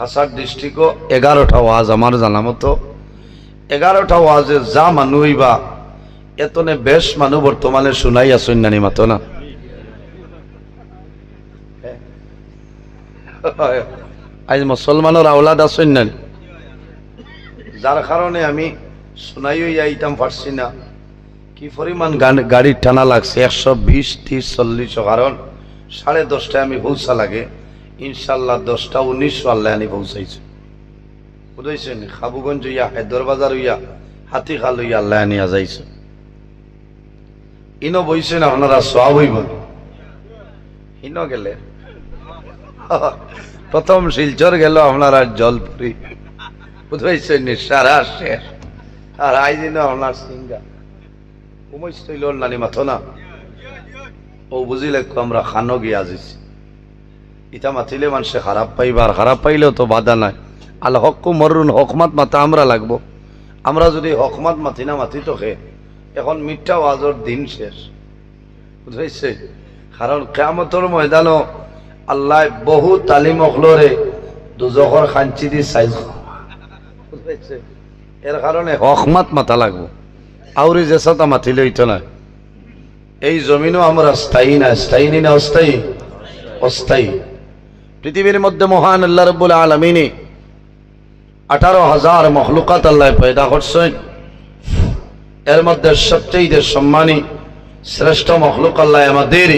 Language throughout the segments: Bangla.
কাছাড় ডিস্ট্রিক্টও 11টা ওয়াজ আমার জানা মতো 11টা ওয়াজে যা মানুষ হইবা এতনে বেশ মানুষ বর্তমানে শুনাই আসুন নানি মাতো না আজ মুসলমানের আওলাদ আসুন নানি যার কারণে আমি শুনাইও আইতাম পারছি না কি পরিমাণ গাড়ির টানা লাগছে 120, 30, 40 কারণ 10:30টায় আমি পৌঁছা লাগে ইনশাল্লাহ 10টা 19 আল্লাহ আনি পৌঁছাইছে বুঝাইছেন খাবুগঞ্জ হইয়া হায়দরবাজার হইয়া হাতিখাল হইয়া আল্লাহ আনিয়া যাইছে ইনো বইছেন আপনারা সওয়াব হইব ইনো গেলে প্রথম শিলচর গেল আপনারা জলপুরি বুঝাইছেন সারা শেষ আর আইদিন আপনার সিঙ্গা উমৈল নানি মাথো না ও বুঝিলে আমরা খানো গিয়া যাইছি ইটা মাতিলে মানুষে খারাপ পাইবার খারাপ পাইলেও তো বাধা নাই আল হক মরুন হকমাত মাথা আমরা লাগবো আমরা যদি হকমাত মাতি না মাতি তো খে এখন মিথ্যা ওয়াজর দিন শেষ বুঝাইছে কারণ কিয়ামতের ময়দানও আল্লাহ বহু তালিম অখলরে দুজখর খাঞ্চি দি সাইজ বুঝাইছে এর কারণে হকমাত মাথা লাগবো আউরি যেসাতা মাতিলে হইতো না এই জমিনও আমরা স্থায়ী না স্থায়ী না অস্থায়ী অস্থায়ী পৃথিবীর মধ্যে মহান আল্লাহ রাব্বুল আলামিন 18,000 মখলুকাত আল্লাহ পয়দা করছেন এর মধ্যে সবচেয়ে সম্মানী শ্রেষ্ঠ মখলুক আল্লাহ আমাদের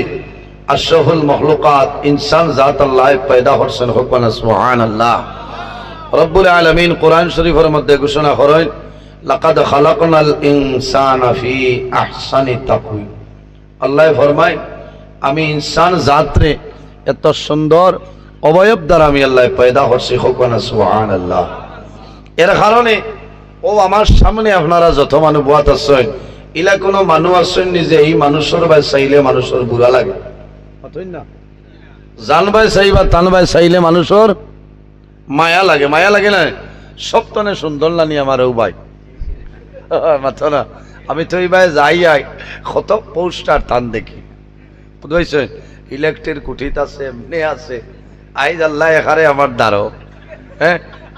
আশরাফুল মখলুকাত ইনসান জাত আল্লাহ পয়দা করছেন হুকমান সুবহানাল্লাহ রব্বুল আলামিন কোরআন শরীফের মধ্যে ঘোষণা করেন লাকাদ খালাকনাল ইনসানা ফি আহসানি তাকওয়িম আল্লাহ ফরমায় আমি ইনসান জাতরে এত সুন্দর অবয়ব দ্বারা আমি আল্লাহ পয়দা করছি হুকমান সুবহানাল্লাহ এর কারণে ও আমার সামনে আপনারা যত মানুষ বাত আছেন ইলা কোনো মানুষ আছেন যে এই মানুষের ভাই চাইলে মানুষের বুড়া লাগে না জান ভাই চাইবা তান ভাই চাইলে মানুষের মায়া লাগে না সপ্তনে সুন্দর নানি আমার ও ভাই মাথা না আমি তো এই ভাই যাই কত পোস্টার টান দেখি বুঝছে ইলেকট্রিক কুঠিত আছে এমনি আছে আইজ আল্লাহ এখানে আমার দ্বারো হ্যাঁ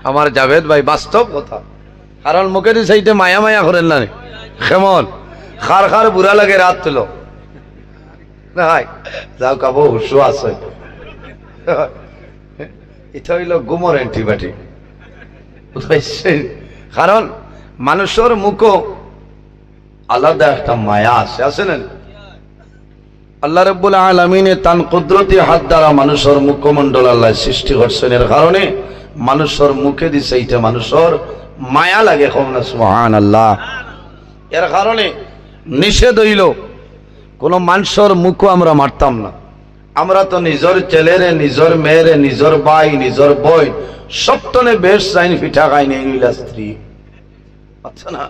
আমার জাভেদ ভাই বাস্তব কথা কারণ মুখের সাইডে মায়া করেন না কেমন খার বুড়া লাগে রাত তুলো নাই যাও কাবো হুশো আছে এটা হইল গুমর অ্যান্টিবায়োটিক বুঝছেন কারণ মানুষের মুখও আলাদা একটা মায়া আছে না আল্লাহ রাব্বুল আলামিন তান কুদরতি হাত দ্বারা মানুষের মুখমণ্ডল আল্লাহ সৃষ্টি করছেন এর কারণে মানুষের মুখে দিছে এইটা মানুষের মায়া লাগে কমনা সুবহানাল্লাহ এর কারণে নিষেধ হইল কোন মানুষের মুখও আমরা মারতাম না আমরা তো নিজের ছেলেরে নিজের মেয়েরে নিজের ভাই নিজের বই সপ্তনে বেশ চাইন পিঠা খাই নেই স্ত্রী আচ্ছা না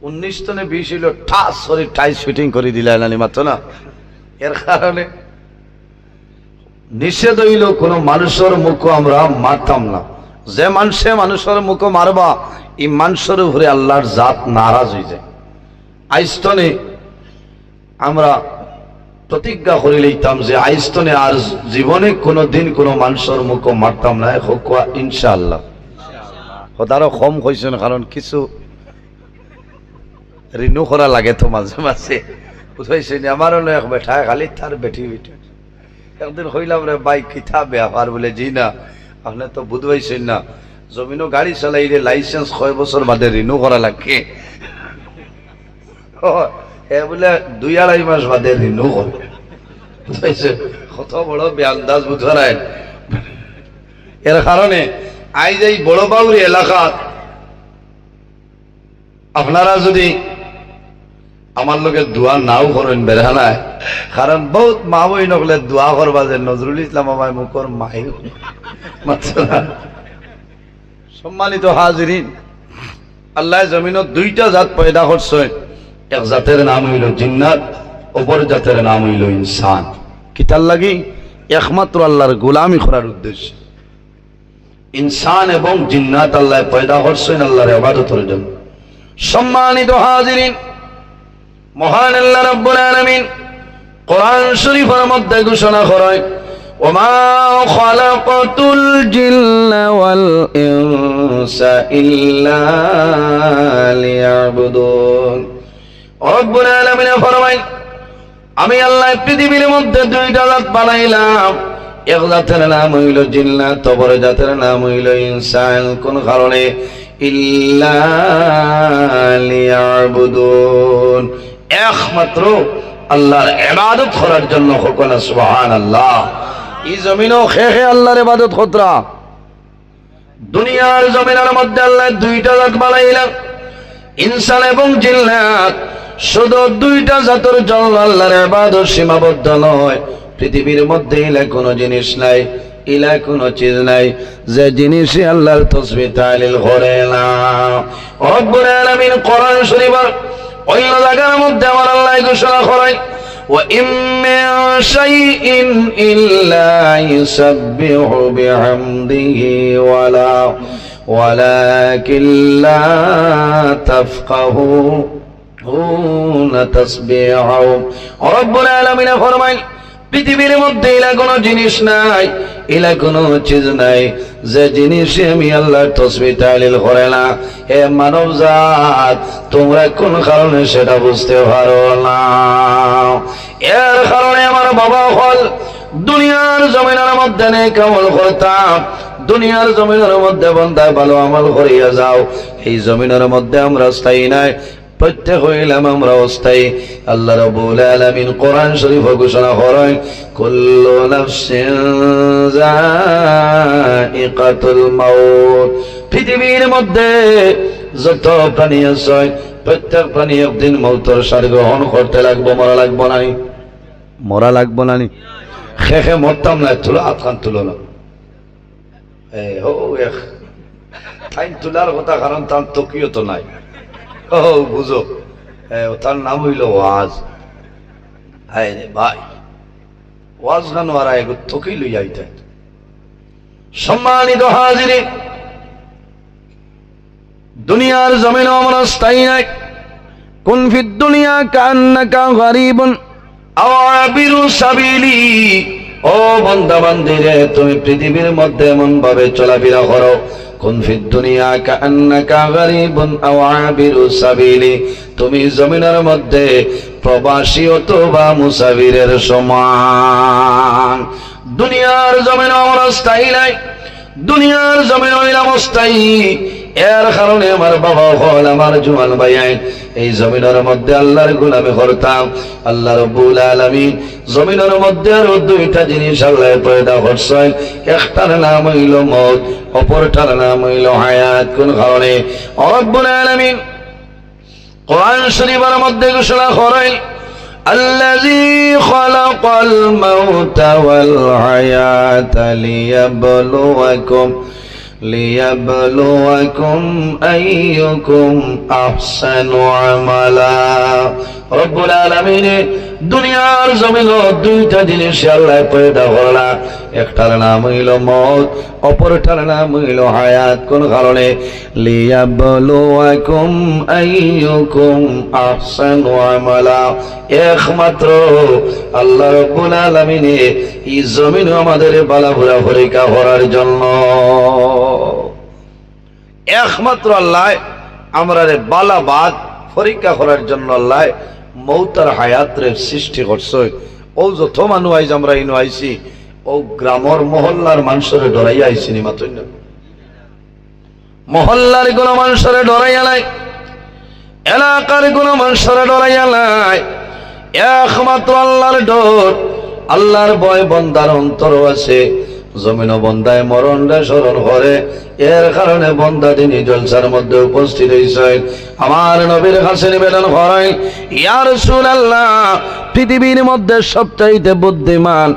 19 তনে 20 হইল ঠাস করে টাইস ফিটিং করে দিলেন নানি মাত্র না এর কারণে নিষেধ হইল কোন মানুষের মুখও আমরা মারতাম না যে মানুষের মুখও মারবা এই মানুষের উপরে আল্লাহর জাত নারাজ হয়ে যায় আইস্তনে আমরা প্রতিজ্ঞা করে লইতাম যে আইস্তনে আর জীবনে কোনোদিন কোনো মানুষের মুখও মারতাম না হোক ইনশাআল্লাহ হতারও কম হয়েছেন কারণ কিছু রিনু করা লাগে তো মাঝে মাঝে বুঝাইছে আমার হলো এক বেঠা খালি তার বেঠি একদিন হইলাম রে ভাই কিতা ব্যাপার বলে জি না আপনি তো বুঝবাইছেন না জমিনও গাড়ি চালাইলে লাইসেন্স 6 বছর বাদে রিনু করা লাগে বলে 2-2.5 মাস বাদে রিনু করে বুঝাইছে কত বড় বেআন্দাজ বুঝায় এর কারণে আইজ এই বড় বাউরি এলাকা আপনারা যদি আমার লোকে দোয়া নাও করেন বেড়ানায় কারণ বহুত মা বই নকলে দোয়া করবা যে নজরুল ইসলাম আমার মুখর মাই সম্মানিত হাজিরিন আল্লাহ জমিনত 2টা জাত পয়দা করছেন এক জাতের নাম হইল জিন্নাত অপর জাতের নাম হইল ইনসান কিতার লাগি একমাত্র আল্লাহর গোলামি করার উদ্দেশ্যে ইনসান এবং জিন্নাত আল্লাহ পয়দা করছেন আল্লাহর ইবাদতের জন্য সম্মানিত হাজিরিন মহান আল্লাহ রাব্বুল আলামিন কোরআন শরীফের মধ্যে ঘোষণা করেন ওমা খালাকাতুল জিন্না ইনসা ইল্লা লিয়াবুদুন। রব্বুল আলামিন ফরমায়, আমি আল্লাহ পৃথিবীর মধ্যে দুইটা জাত বানাইলাম। এক জাতের নাম হইল জিন্নাত, অপর জাতের নাম হইল ইনসান। কোন কারণে? ইল্লা লিয়াবুদুন, একমাত্র আল্লাহর ইবাদত করার জন্য। হোক না সুবহানাল্লাহ। এই জমিনও খেয়ে আল্লাহর ইবাদত খতরা। দুনিয়ার জমিনের মধ্যে আল্লাহ দুইটা জাত বানাইলেন, ইনসান এবং জিন্নাত। শুধু দুইটা জাতের জন্য আল্লাহর ইবাদত সীমাবদ্ধ নয়। পৃথিবীর মধ্যে ইলা কোনো জিনিস নাই, ইলা কোনো চিজ নাই যে জিনিসে আল্লাহর তাসবিহ তাহলিল করে না। রব্বুল আলামিন কোরআন শরীফের অন্য জায়গার মধ্যে আমার আল্লাহ ঘোষণা করেন, وَإِن مِّن شَيْءٍ إِلَّا يُسَبِّحُ بِحَمْدِهِ وَلَكِن لَّا تَفْقَهُونَ تَسْبِيحَهُمْ। রব্বুল আলামিন ফরমায়, পৃথিবীর মধ্যে ইলা কোনো জিনিস নাই, ইলা কোনো চিজ নাই যে জিনিসে আমি আল্লাহর তাসবিহ তাহলিল করে না। হে মানব জাত, তোমরা কোন কারণে সেটা বুঝতে পারো না? এর কারণে আমার বাবা হল দুনিয়ার জমিনের মধ্যে নেক আমল করতাম। দুনিয়ার জমিনের মধ্যে বান্দায় ভালো আমল করিয়া যাও। এই জমিনের মধ্যে আমরা স্থায়ী নাই, প্রত্যেক হইলাম আমরা অস্থায়ী। আল্লাহ রাব্বুল আলামিন কোরআন শরীফে ঘোষণা করেন, কুল্লু নাফসিন যায়িকাতুল মাউত। পৃথিবীর মধ্যে যত প্রাণী আছে, প্রত্যেক প্রাণী একদিন মৌতের স্বাদ গ্রহণ করতে লাগবো। মরা লাগবো না? মরা লাগবো না? খেয়ে মরতাম না। তুলো আতখান তুলো না, তুলার কথা, কারণ তার তকিও তো নাই। ও বুঝো, তার নাম হইল ওয়াজ। হায় রে ভাই, ওয়াজ গান ওরা এগো তকি লইয়া আইতেন। সম্মানিত হাজিরিন, দুনিয়ার জমিনে আমরা স্থায়ী নাই। কুন ফিদ দুনিয়া কান্নাকা গরিবুন আও আবিরু সাবিলি। ও বান্দা বান্দিরে, তুমি পৃথিবীর মধ্যে এমন ভাবে চলাফেরা করো, কুন ফিদ দুনিয়া কান্নাকা গরিবুন আও আবিরু সাবিলি। তুমি জমিনের মধ্যে প্রবাসী অথবা মুসাফিরের সমান। দুনিয়ার জমিনে আমরা স্থায়ী নাই, দুনিয়ার জমিনে হইলাম অস্থায়ী। এর কারণে আমার বাবা হল, আমার জুয়ান ভাই, এই জমিনের মধ্যে আল্লাহর গোলামি করতাম। আল্লাহ রাব্বুল আলামিন জমিনের মধ্যে আরো দুইটা জিনিস আল্লাহ পয়দা করছেন। একটার নাম হইল মওত, অপরটার নাম হইল হায়াত। কোন কারণে? রব্বুল আলামিন কোরআন শরীফের মধ্যে ঘোষণা করেন, আল্লাযী খালাকাল মাউতা ওয়াল হায়াতা লিয়াবলুয়াকুম আইয়ুকুম আহসানু আমালা। রব্বুল আলামিন দুনিয়ার জমিনে দুইটা জিনিস আল্লাহ পয়দা করলা। একটার নাম হইল মওত, অপরটার নাম হইল হায়াত। কোন কারণে? লিয়াবলুয়াকুম আইয়ুকুম আহসানু আমালা। একমাত্র আল্লাহ রাব্বুল আলামিন এই জমিনে আমাদের বালাপুরা পরীক্ষা করার জন্য। একমাত্র আল্লাহ আমরা বালাবাদ পরীক্ষা করার জন্য আল্লাহ মৌত আর হায়াতের সৃষ্টি করছে। ও যত মানুষ আইজ আমরা ইনো আইছি, ও গ্রামের মহল্লার মানুষের ডরাইয়া আইছি নি মাত্র না। মহল্লার কোন মানুষের ডরাইয়া নাই, এলাকার কোন মানুষের ডরাইয়া নাই। একমাত্র আল্লাহর ডর, আল্লাহর ভয় বন্দার অন্তর আছে। জমিন বন্দায় মরণ রে স্মরণ করে। এর কারণে বন্দা তিনি জলসার মধ্যে উপস্থিত হয়েছেন। আমার নবীর কাছে নিবেদন করেন, ইয়া রাসূলুল্লাহ, পৃথিবীর মধ্যে সবচাইতে বুদ্ধিমান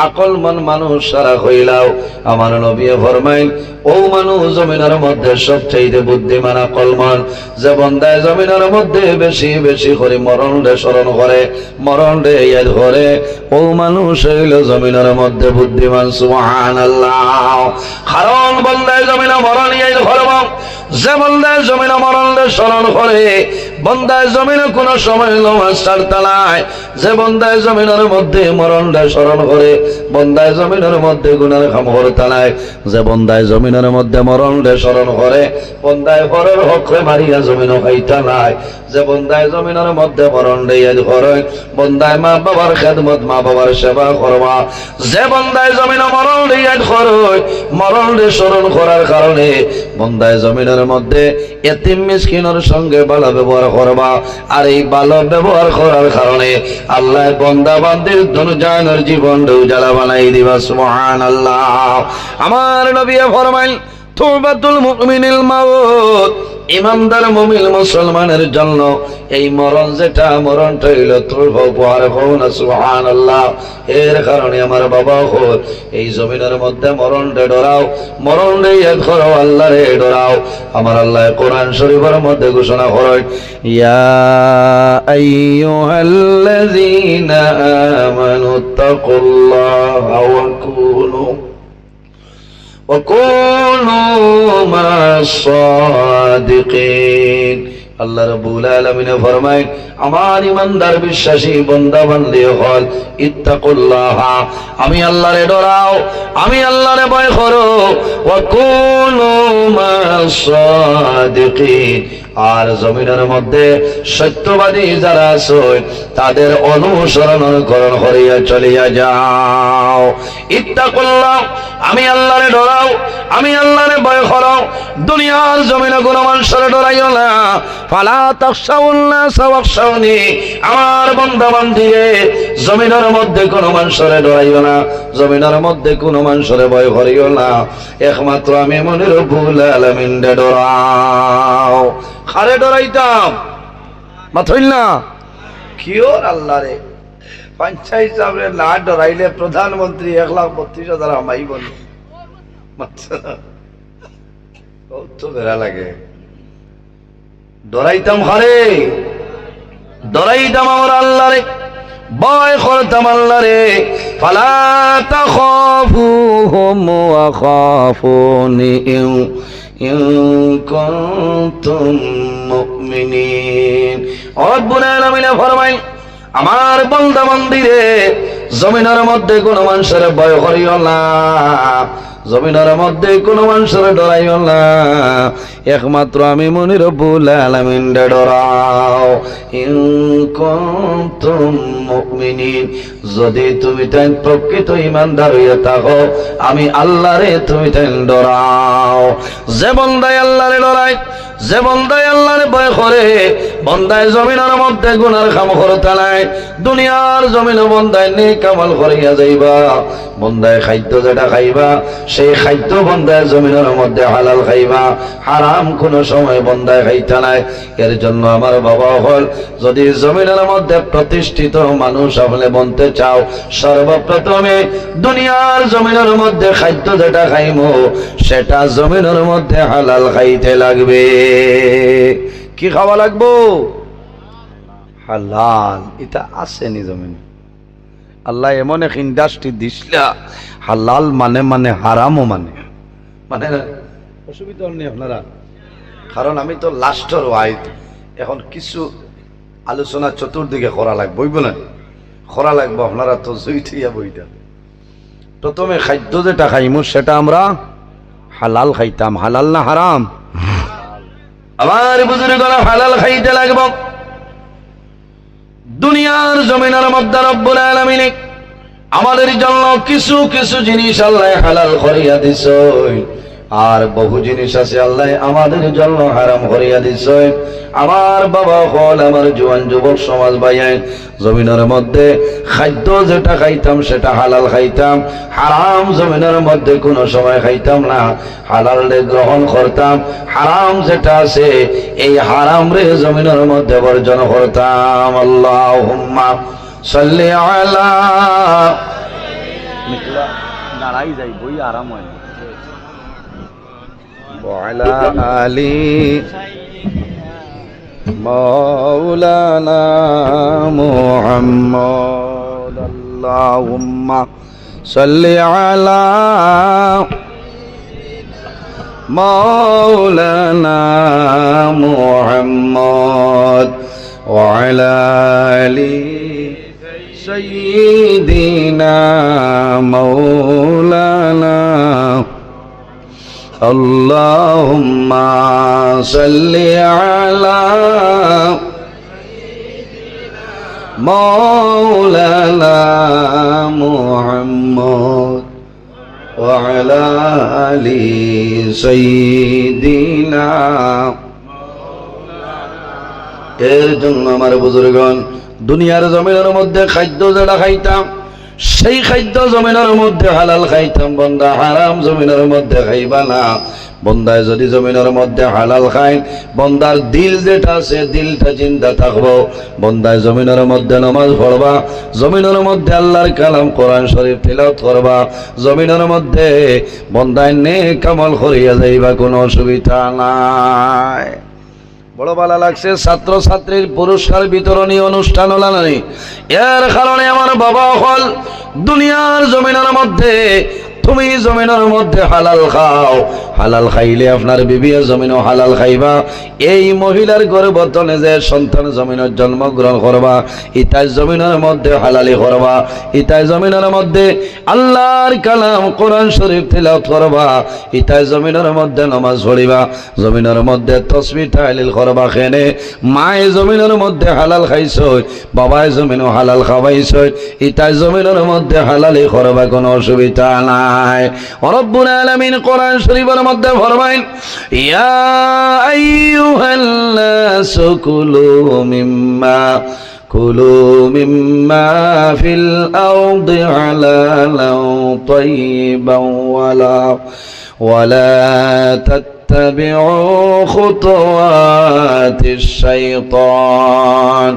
আকলমান মানুষ সারা হইলাও। আমার নবী ফরমাইন, ও মানুষ জমিনের মধ্যে সবচাইতে বুদ্ধিমান আকলমান যে বন্দায় জমিনের মধ্যে বেশি বেশি করে মরণ রে স্মরণ করে, মরণ রে ইয়াদ করে, ও মানুষ হইল জমিনের মধ্যে বুদ্ধিমান। সুবহানাল্লাহ। কারণ বন্দায় জমিনে মরণ ইয়াদ করব, যে বন্দায় জমিনে মরণ রে স্মরণ করে, বন্দায় জমিনে কোনো সময় নামাজ ছাড়তে নাই, যে বন্দায় জমিনের মধ্যে মরণটা স্মরণ করে, বন্দায় জমিনের মধ্যে গুনার কাম করতে নাই, যে বন্দায় জমিনের মধ্যে মরণটা স্মরণ করে, বন্দায় পরের হকরে মারিয়া জমিনও খাইতে নাই, যে বন্দায় জমিনের মধ্যে মরণটা ইয়াদ করে, বন্দায় মা বাবার খেদমত, মা বাবার সেবা করবা, যে বন্দায় জমিনে মরণটা ইয়াদ করে, মরণটা স্মরণ করার কারণে বন্দায় জমিনের মধ্যে এতিম মিসকিনের সঙ্গে ভালো ব্যবহার করবা, আর এই ভালো ব্যবহার করার কারণে আল্লাহ বন্দা বান্দির দুনিয়ার জীবনটা উজালা বানাই দিবা। সুবহানাল্লাহ। আমার নবী ফরমাইল তুবাতুল মুমিনিল মাউত, ইমানদার মুমিন মুসলমানের জন্য এই মরণ যেটা, মরণটা হইল তুলবা উপহার। হন সুবহানাল্লাহ। এর কারণে আমার বাবা হল এই জমিনের মধ্যে মরণটা ডরাও, মরণটা ইয়াদ করো, আল্লাহরে ডরাও। আমার আল্লাহ কোরআন শরীফের মধ্যে ঘোষণা করেন, ইয়া আইয়ুহাল্লাযীনা আমানু তাকুল্লাহা وكونوا مع الصادقين। আল্লাহ রাব্বুল আলামিন ফরমায়, আমার ইমানদার বিশ্বাসী বান্দা বান্দি হল ইত্তাকুল্লাহ, আমি আল্লাহরে ডরাও, আমি আল্লাহরে ভয় করো, ওয়া কুনু মা'আস সাদিকিন, আর জমিনের মধ্যে সত্যবাদী যারা আছে তাদের অনুসরণ অনুকরণ করিয়া চলিয়া যাও। ইত্তাকুল্লাহ, আমি আল্লাহরে ডরাও, আমি আল্লাহরে ভয় করো। দুনিয়ার জমিনে কোনো মানুষের ডরাইও না। ফালা তাখশাউন নাস ওয়াখশাউনি, আমার বান্দা বান্দিরে জমিনের মধ্যে কোনো মানুষের ডরাইও না, জমিনের মধ্যে কোনো মানুষের ভয় করিও না, একমাত্র আমি মনে রব্বুল আলামিন ডরাও। কারে ডরাইতাম? মাথইল না কিওর আল্লাহরে। পঞ্চায়েত সাহেবরে না ডরাইলে প্রধানমন্ত্রী 1,32,000 আমাই বলে তো বেড়া লাগে। ডরাইতাম হারে, ডরাইতাম আমার আল্লাহরে, ভয় করতাম আল্লাহরে। ফালা তাখাফুহুম ওয়া খাফুনি ইন কুনতুম মুমিনিন। রব্বুল আলামিন ফরমায়, আমার বান্দা বান্দিরে জমিনের মধ্যে কোনো মানুষের ভয় করিও না, জমিনের মধ্যে কোনো মানুষের ডরাইও না, একমাত্র আমি মনি রব্বুল আলামিন ডরাও। ইন কুনতুম মুমিনিন, যদি তুমি তাই প্রকৃত ঈমানদার হইয়া থাকো, আমি আল্লাহরে তুমি তাই ডরাও। যে বান্দায় আল্লাহরে ডরায়, যে বন্দায় আল্লাহরে ভয় করে, বন্দায় জমিনের মধ্যে গুনার কাম করতে নাই, দুনিয়ার জমিনে বন্দায় নেক আমল করিয়া যাইবা, বন্দায় খাদ্য যেটা খাইবা সেই খাদ্য বন্দায় জমিনের মধ্যে হালাল খাইবা, হারাম কোন সময় বন্দায় খাইতে নাই। এর জন্য আমার বাবা হল, যদি জমিনের মধ্যে প্রতিষ্ঠিত মানুষ আপনি বনতে চাও, সর্বপ্রথমে দুনিয়ার জমিনের মধ্যে খাদ্য যেটা খাইমো সেটা জমিনের মধ্যে হালাল খাইতে লাগবে। কি খাওয়া লাগবো? হালাল। এটা আসেনি জমিন। আল্লাহ এমন এক ইন্ডাস্ট্রি দিসলা, হালাল মানে মানে হারামও মানে মানে অসুবিধা নেই আপনারা, কারণ আমি তো লাস্টের ওয়াইদ, এখন কিছু আলোচনা চতুর্দিকে করা লাগবে, বইব না করা লাগবো, আপনারা তো জুইঠিয়া বইটা। প্রথমে খাদ্য যেটা খাইমু সেটা আমরা হালাল খাইতাম। হালাল না হারাম? আমার বুজুর্গরা হালাল খাইতে লাগবো। দুনিয়ার জমিনের মধ্যে রব্বুল আলামিন আমাদের জন্য কিছু কিছু জিনিস আল্লাহ হালাল করিয়া দিছে, আর বহু জিনিস আছে আল্লাহ আমাদের জন্য হারাম করিয়া দিছে। আমার বাবা হল, আমার জোয়ান যুবক সমাজ ভাইয়াই, জমিনের মধ্যে খাদ্য যেটা খাইতাম সেটা হালাল খাইতাম, হারাম জমিনের মধ্যে কোনো সময় খাইতাম না, হালাল রে গ্রহণ করতাম, হারাম যেটা আছে এই হারাম রে জমিনের মধ্যে বর্জন করতাম। আল্লাহুম্মা সাল্লি আলা, নারাই যাই বই আরাম হয় ওয়ালা আলি মাওলানা মুহাম্মদ। আল্লাহুম্মা সাল্লি আলা مولانا محمد وعلى آل سيدنا مولانا اللهم صل على مولانا محمد وعلى آل سيدنا এর জন্য আমার বুজুর্গণ দুনিয়ার জমিনের মধ্যে খাদ্য যেটা খাইতাম সেই খাদ্য জমিনের মধ্যে হালাল খাইতাম বন্দা হারাম জমিনের মধ্যে খাইবা না বন্দায় যদি জমিনের মধ্যে হালাল খায় বন্দার দিল যেটা আছে দিলটা চিন্তা থাকবো বন্দায় জমিনের মধ্যে নামাজ পড়বা জমিনের মধ্যে আল্লাহর কালাম কোরআন শরীফ তিলাওয়াত করবা জমিনের মধ্যে বন্দায় নেক আমল করিয়া যাইবা কোনো অসুবিধা নাই বড় ভালো লাগছে ছাত্র ছাত্রীর পুরস্কার বিতরণী অনুষ্ঠান হলো না এর কারণে আমার বাবা হল দুনিয়ার জমিনের মধ্যে তুমি জমিনের মধ্যে হালাল খাও হালাল খাইলে আপনার বিবি জমিনও হালাল খাইবা এই মহিলার গর্ভধারণে যে সন্তান জমিনের জন্মগ্রহণ করবা ইতাই জমিনের মধ্যে হালালি করবা ইতাই জমিনের মধ্যে আল্লাহর কালাম কোরআন শরীফ তিলাওয়াত করবা ইতাই জমিনের মধ্যে নামাজ পড়িবা জমিনের মধ্যে তাসবিহ তাহলিল করবা খেনে মায়ে জমিনের মধ্যে হালাল খাইছো বাবায় জমিনও হালাল খাওয়াইছো ইতাই জমিনের মধ্যে হালালি করবা কোনো অসুবিধা নাই রব্বুল আলামিন কোরআন শরীফের মধ্যে ফরমাইন ইয়া আইয়ুহান-নাস কুলু মিম্মা ফিল আরদি হালালান তাইয়িবান ওয়ালা তাত্তাবিউ খুতুওয়াতিশ শাইতান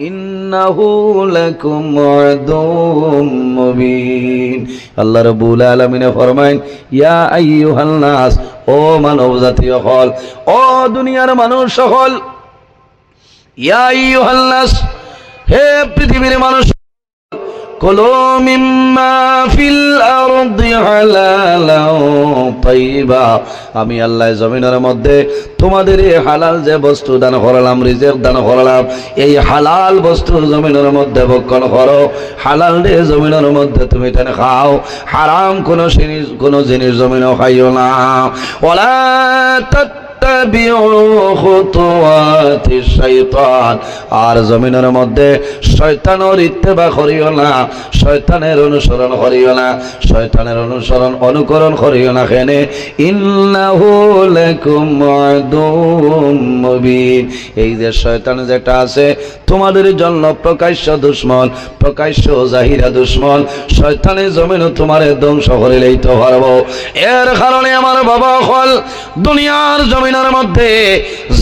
ইন্নাহু লাকুম আদুউম মুবিন আল্লাহ রাব্বুল আলামিন ফরমায়েন ইয়া আইয়ুহান নাস ও মানব জাতি সকল ও দুনিয়ার মানুষ সকল ইয়া আইয়ুহান নাস হে পৃথিবীর মানুষ কুলু মিম্মা ফিল আরদি হালালান তাইয়িবা আমি আল্লাহ জমিনের মধ্যে তোমাদের এই হালাল যে বস্তু দান করলাম রিজিক দান করলাম এই হালাল বস্তু জমিনের মধ্যে ভক্ষণ করো হালাল রে জমিনের মধ্যে তুমি তেনে খাও হারাম কোন জিনিস জমিনে খাইও না ওয়ালা তাত্তাবিউ খুতুওয়াতিশ শাইতান আর জমিনের মধ্যে শয়তানের ইত্তেবা করিও না শয়তানের অনুসরণ করিও না শয়তানের অনুকরণ করিও না কেনে ইন্নাহু লাকুম আদুউম মুবিন এই যে শয়তান যেটা আছে তোমাদের জন্য প্রকাশ্য দুশমন প্রকাশ্য জাহিরা দুশমন শয়তানের জমিনে তোমারে ধ্বংস করে লইতে পারবো এর কারণে আমার বাবা হল দুনিয়ার জমিনের মধ্যে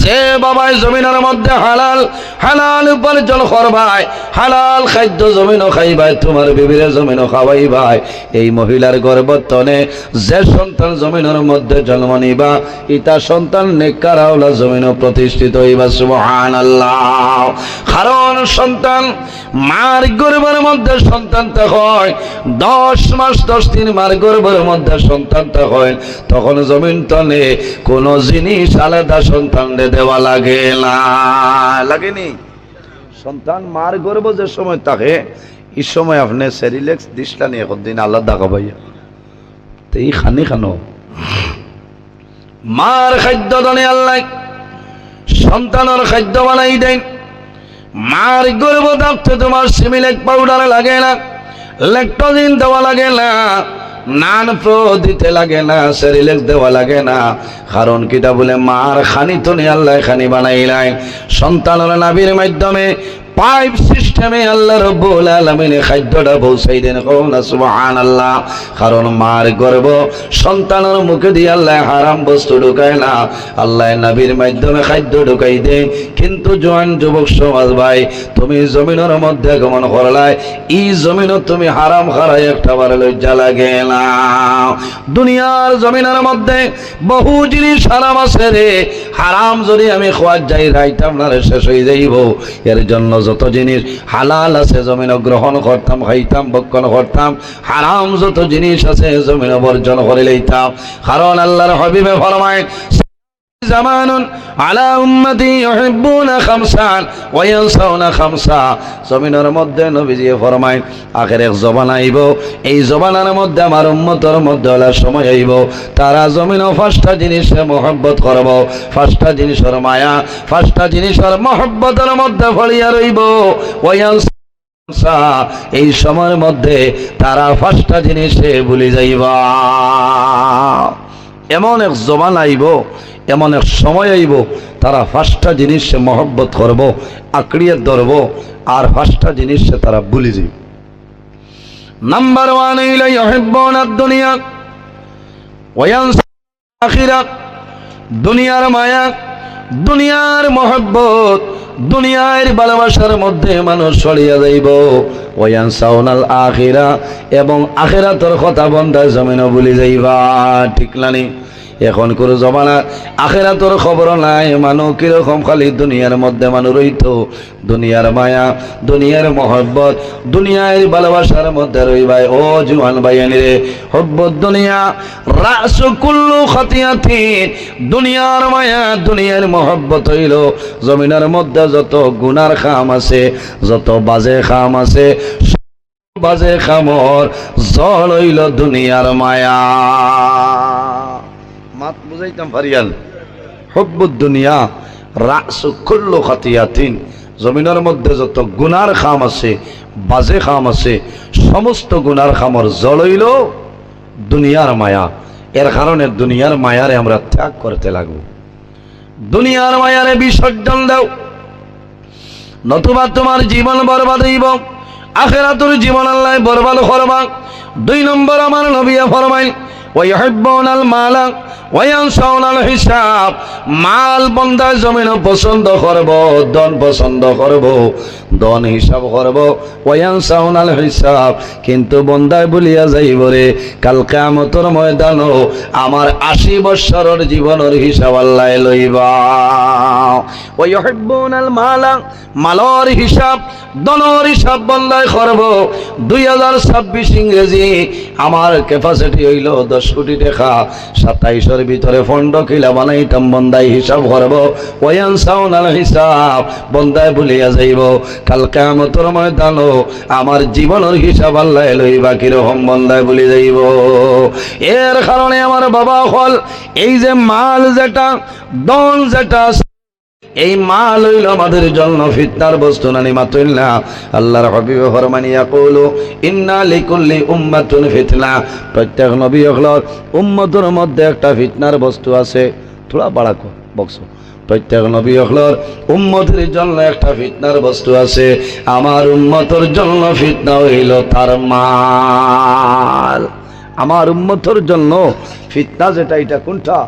যে বাবাই জমিনের মধ্যে হালাল উপার্জন করবাই হালাল খাদ্য জমিনও খাইবাই তোমার বিবির জমিনও খাওয়াইবাই এই মহিলার গর্ভধারণে যে সন্তান জমিনের মধ্যে জন্ম নিবা ইতা সন্তান নেককার আওলা জমিনও প্রতিষ্ঠিত হইবা সুবহানাল্লাহ কারণ সন্তান মার গর্ভের মধ্যে সন্তানটা হয় 10 মাস 10 দিন মার গর্ভের মধ্যে সন্তানটা হয় তখন জমিন তলে কোন জিনিস আলাদা সন্তানকে দেওয়া লাগে না লাগেনি সন্তান মার গর্ভ যে সময় থাকে এই সময় আপনি সেরিলেক্স দিশলা নিয়ে একদিন আলাদা খাবাইয়া তো এই খানো মার খাদ্য দানে আল্লাহ সন্তানের খাদ্য বানাই দেন মার গর্ভ থাকতে তোমার সিমিলেক পাউডার লাগে না ল্যাকটোজিন দেওয়া লাগে না নান প্রো দিতে লাগে না সেরিলেক্স দেওয়া লাগে না কারণ কিটা বলে মার খানি তো নি আল্লাহ খানি বানাইলাই সন্তানের নাভির মাধ্যমে পাইপ সিস্টেমে আল্লাহ রাব্বুল আলামিন খাদ্যটা পৌঁছাই দেন কোনা সুবহানাল্লাহ কারণ মার গর্ভ সন্তানের মুখে দিয়ে আল্লাহ হারাম বস্তু ঢুকায় না আল্লাহ নবীর মাধ্যমে খাদ্য ঢুকাই দেন কিন্তু জওয়ান যুবক সমাজ ভাই তুমি জমিনের মধ্যে গমন করলাই এই জমিনে তুমি হারাম খারাই একটা বার লজ্জা লাগে না দুনিয়ার জমিনের মধ্যে বহু জিনিস হারাম আছে রে হারাম যদি আমি খাওয়া যাই রাইতাম না শেষ হয়ে যাইব এর জন্য যত জিনিস হালাল আছে জমিন গ্রহণ করতাম, খাইতাম, ভক্ষণ করতাম। হারাম যত জিনিস আছে জমিন বর্জন করে লইতাম। কারণ আল্লাহর হাবিবে ফরমায় জামানুন আলা উম্মতি ইউহিব্বুনা খামসান ওয়া ইয়ানসাউনা খামসা। জমিনের মধ্যে নবীজি ফরমায় আখের এক জবান আইব, এই জবানের মধ্যে আমার উম্মতের মধ্যে হলো সময় আইব তারা জমিনও পাঁচটা জিনিসে মহব্বত করব, পাঁচটা জিনিসের মায়া, পাঁচটা জিনিসের মহব্বতের মধ্যে ফলিয়া রইব। ওয়া ইয়ানসাউনা, এই সময়ের মধ্যে তারা পাঁচটা জিনিসে ভুলে যাইবা। এমন এক জবান আইব, এমন এক সময় আইব তারা পাঁচটা জিনিসে মহব্বত করব, আঁকড়িয়ে ধরব, আর পাঁচটা জিনিসে তারা ভুলে যাইব। নাম্বার 1 হইল ইউহিব্বুনা দুনিয়া ওয়া ইয়ানসাউনা আখিরা। দুনিয়ার মায়া, দুনিয়ার মহব্বত, দুনিয়ার ভালোবাসার মধ্যে মানুষ ছড়িয়ে যাইব। ওয়া ইয়ানসাউনাল আখিরা, এবং আখিরাতের কথা বন্দায় জমিনও ভুলে যাইবা। ঠিক নানি? এখন কোনো জমানা আখিরাতের খবর নাই। মানুষ কিরকম খালি দুনিয়ার মধ্যে মানুষ রইতো, দুনিয়ার মায়া, দুনিয়ার মহব্বত, দুনিয়ার ভালোবাসার মধ্যে রইবাই। ও জুয়ান ভাইয়ানি রে, হব্বত দুনিয়া রাসু কুল্লু খাতিয়াতিন। দুনিয়ার মায়া, দুনিয়ার মহব্বত হইল জমিনের মধ্যে যত গুনার খাম আছে, যত বাজে খাম আছে, বাজে খামর জল হইল দুনিয়ার মায়া। মাত বুঝাইতাম ফারিয়াল। হব্বুদ দুনিয়া রাসু কুল্লু খাতিয়াতিন। জমিনের মধ্যে যত গুনার খাম আছে, বাজে খাম আছে, সমস্ত গুনার খামর জল হইল দুনিয়ার মায়া। এর কারণে দুনিয়ার মায়ারে আমরা ত্যাগ করতে লাগবো। দুনিয়ার মায়ারে বিসর্জন দাও, নতুবা তোমার জীবন বরবাদ হইব, আখিরাতের জীবন আল্লাহ বরবাদ করবা। 2 নম্বর আমার নবী ফরমাইল ওয়া ইউহিব্বুনাল মালা ওয়া ইয়ানসাউনাল হিসাব। মাল বন্দা জমিন পছন্দ করব, ধন পছন্দ করব, ধন হিসাব করব। ওয়া ইয়ানসাউনাল হিসাব, কিন্তু বন্দায় বলিয়া যাইব রে কাল কিয়ামতের ময়দানও আমার 80 বছরের জীবনের হিসাব আল্লাহ লইবা। ওয়া ইউহিব্বুনাল মালা, মালর হিসাব, ধনের হিসাব বন্দায় করব। 2026 ইংরেজি আমার ক্যাপাসিটি হইল 10 কোটি টাকা, 27 ভিতরে ফন্ড কিলা বানাইতাম, বন্দায় হিসাব করব। ওয়া ইয়ানসাউনাল হিসাব, বন্দায় ভুলিয়া যাইব কাল কিয়ামতের ময়দানও আমার জীবনের হিসাব আল্লাহ লইবা। কিরকম বন্দায় ভুলে যাইব? এর কারণে আমার বাবা হল এই যে মাল যেটা, ধন যেটা, এই মাল হইল আমাদের জন্য ফিতনার বস্তু না নিমাতুল্লাহ। আল্লাহর হাবিব ফরমানি ইয়াকুলু ইন্না লিকুল্লি উম্মাতুন ফিতনা। প্রত্যেক নবী হলর উম্মতের মধ্যে একটা ফিতনার বস্তু আছে। থোড়া বাড়াকো বক্স। প্রত্যেক নবী হলর উম্মতের জন্য একটা ফিতনার বস্তু আছে। আমার উম্মতের জন্য ফিতনা হইল তার মাল। আমার উম্মতের জন্য ফিতনা যেটা, এটা কোনটা?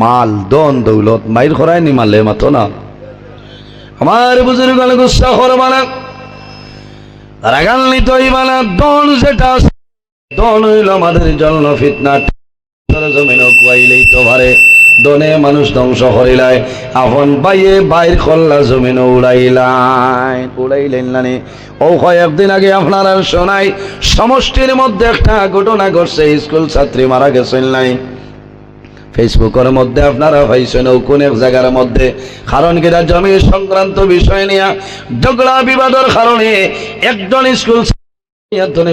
মাল, ধন দৌলত। মাইর খরায় নি মালে মাতো না। আমার বুজুর্গ গুসা করবা না, রাগান্বিত হইবা না। ধন যেটা, ধন হইল আমাদের জন্য ফিতনা। জমিন কুয়াইলেই তো ভারে ধনে মানুষ ধ্বংস করিলাই, আপন বাইয়ে বাইর করলা জমিন উড়াইলেন নানি। ও কয়েকদিন আগে আপনারা শোনাই সমষ্টির মধ্যে একটা ঘটনা ঘটছে, স্কুল ছাত্রী মারা গেছেন নাই। ফেসবুকের মধ্যে আপনারা পাইছেন কোন এক জায়গার মধ্যে। কারণ কিনা জমি সংক্রান্ত বিষয় নিয়ে ঝগড়া বিবাদের কারণে একজন স্কুল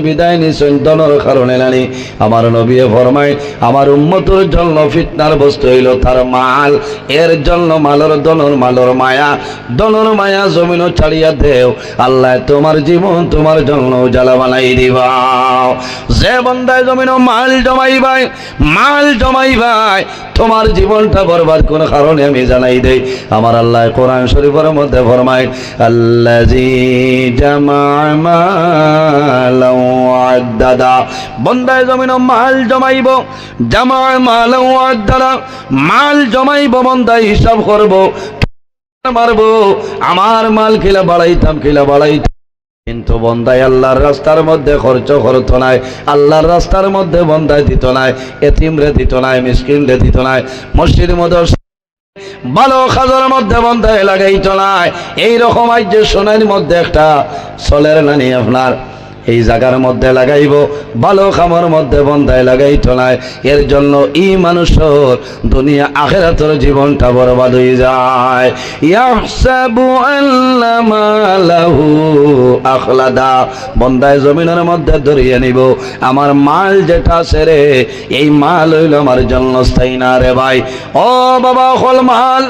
বিদায় নিছেন ধনের কারণে নানি। আমার নবী ফরমায় আমার উম্মতের জন্য ফিতনার বস্তু হইল তার মাল। এর জন্য মালর ধনের মালর মায়া, ধনের মায়া জমিনও ছাড়িয়া দেও, আল্লাহ তোমার জীবন তোমার জন্য জ্বালা বানাই দিবা। যে বন্দায় জমিনও মাল জমাইবাই, মাল জমাইবাই, তোমার জীবনটা বরবাদ কোন কারণে আমি জানাই দেই। আমার আল্লাহ কোরআন শরীফের মধ্যে ফরমায় আল্লাযী জামা মালাও আদাদা। বন্দায় জমিনও মাল জমাইব, জামা মালাও আদাদা, মাল জমাইব, বন্দায় হিসাব করব, মারবো আমার মাল খিলা বাড়াইতাম, খিলা বাড়াইতাম। কিন্তু বন্দায় আল্লাহর রাস্তার মধ্যে খরচ করত নাই, আল্লাহর রাস্তার মধ্যে বন্দায় দিত নাই, এতিমরে দিত নাই, মিসকিনরে দিত নাই, মসজিদ মধ্যে ভালো খাজের মধ্যে বন্ধায় লাগাইতো না। এইরকম আজ যে সোনার মধ্যে একটা চলের নানি আপনার এই জায়গার মধ্যে লাগাইব, ভালো খামার মধ্যে বন্ধায় লাগাইতো না। এর জন্য ই মানুষের দুনিয়া আখিরাতের জীবনটা বরবাদ হয়ে যায়। ইয়াহসাবু আন্না মালাহু আখলাদা, বন্দায় জমিনের মধ্যে ধরিয়ে নিব আমার মাল যেটা আছে রে, এই মাল হইল আমার জন্য স্থায়ী না রে ভাই। ও বাবা, হল মাল,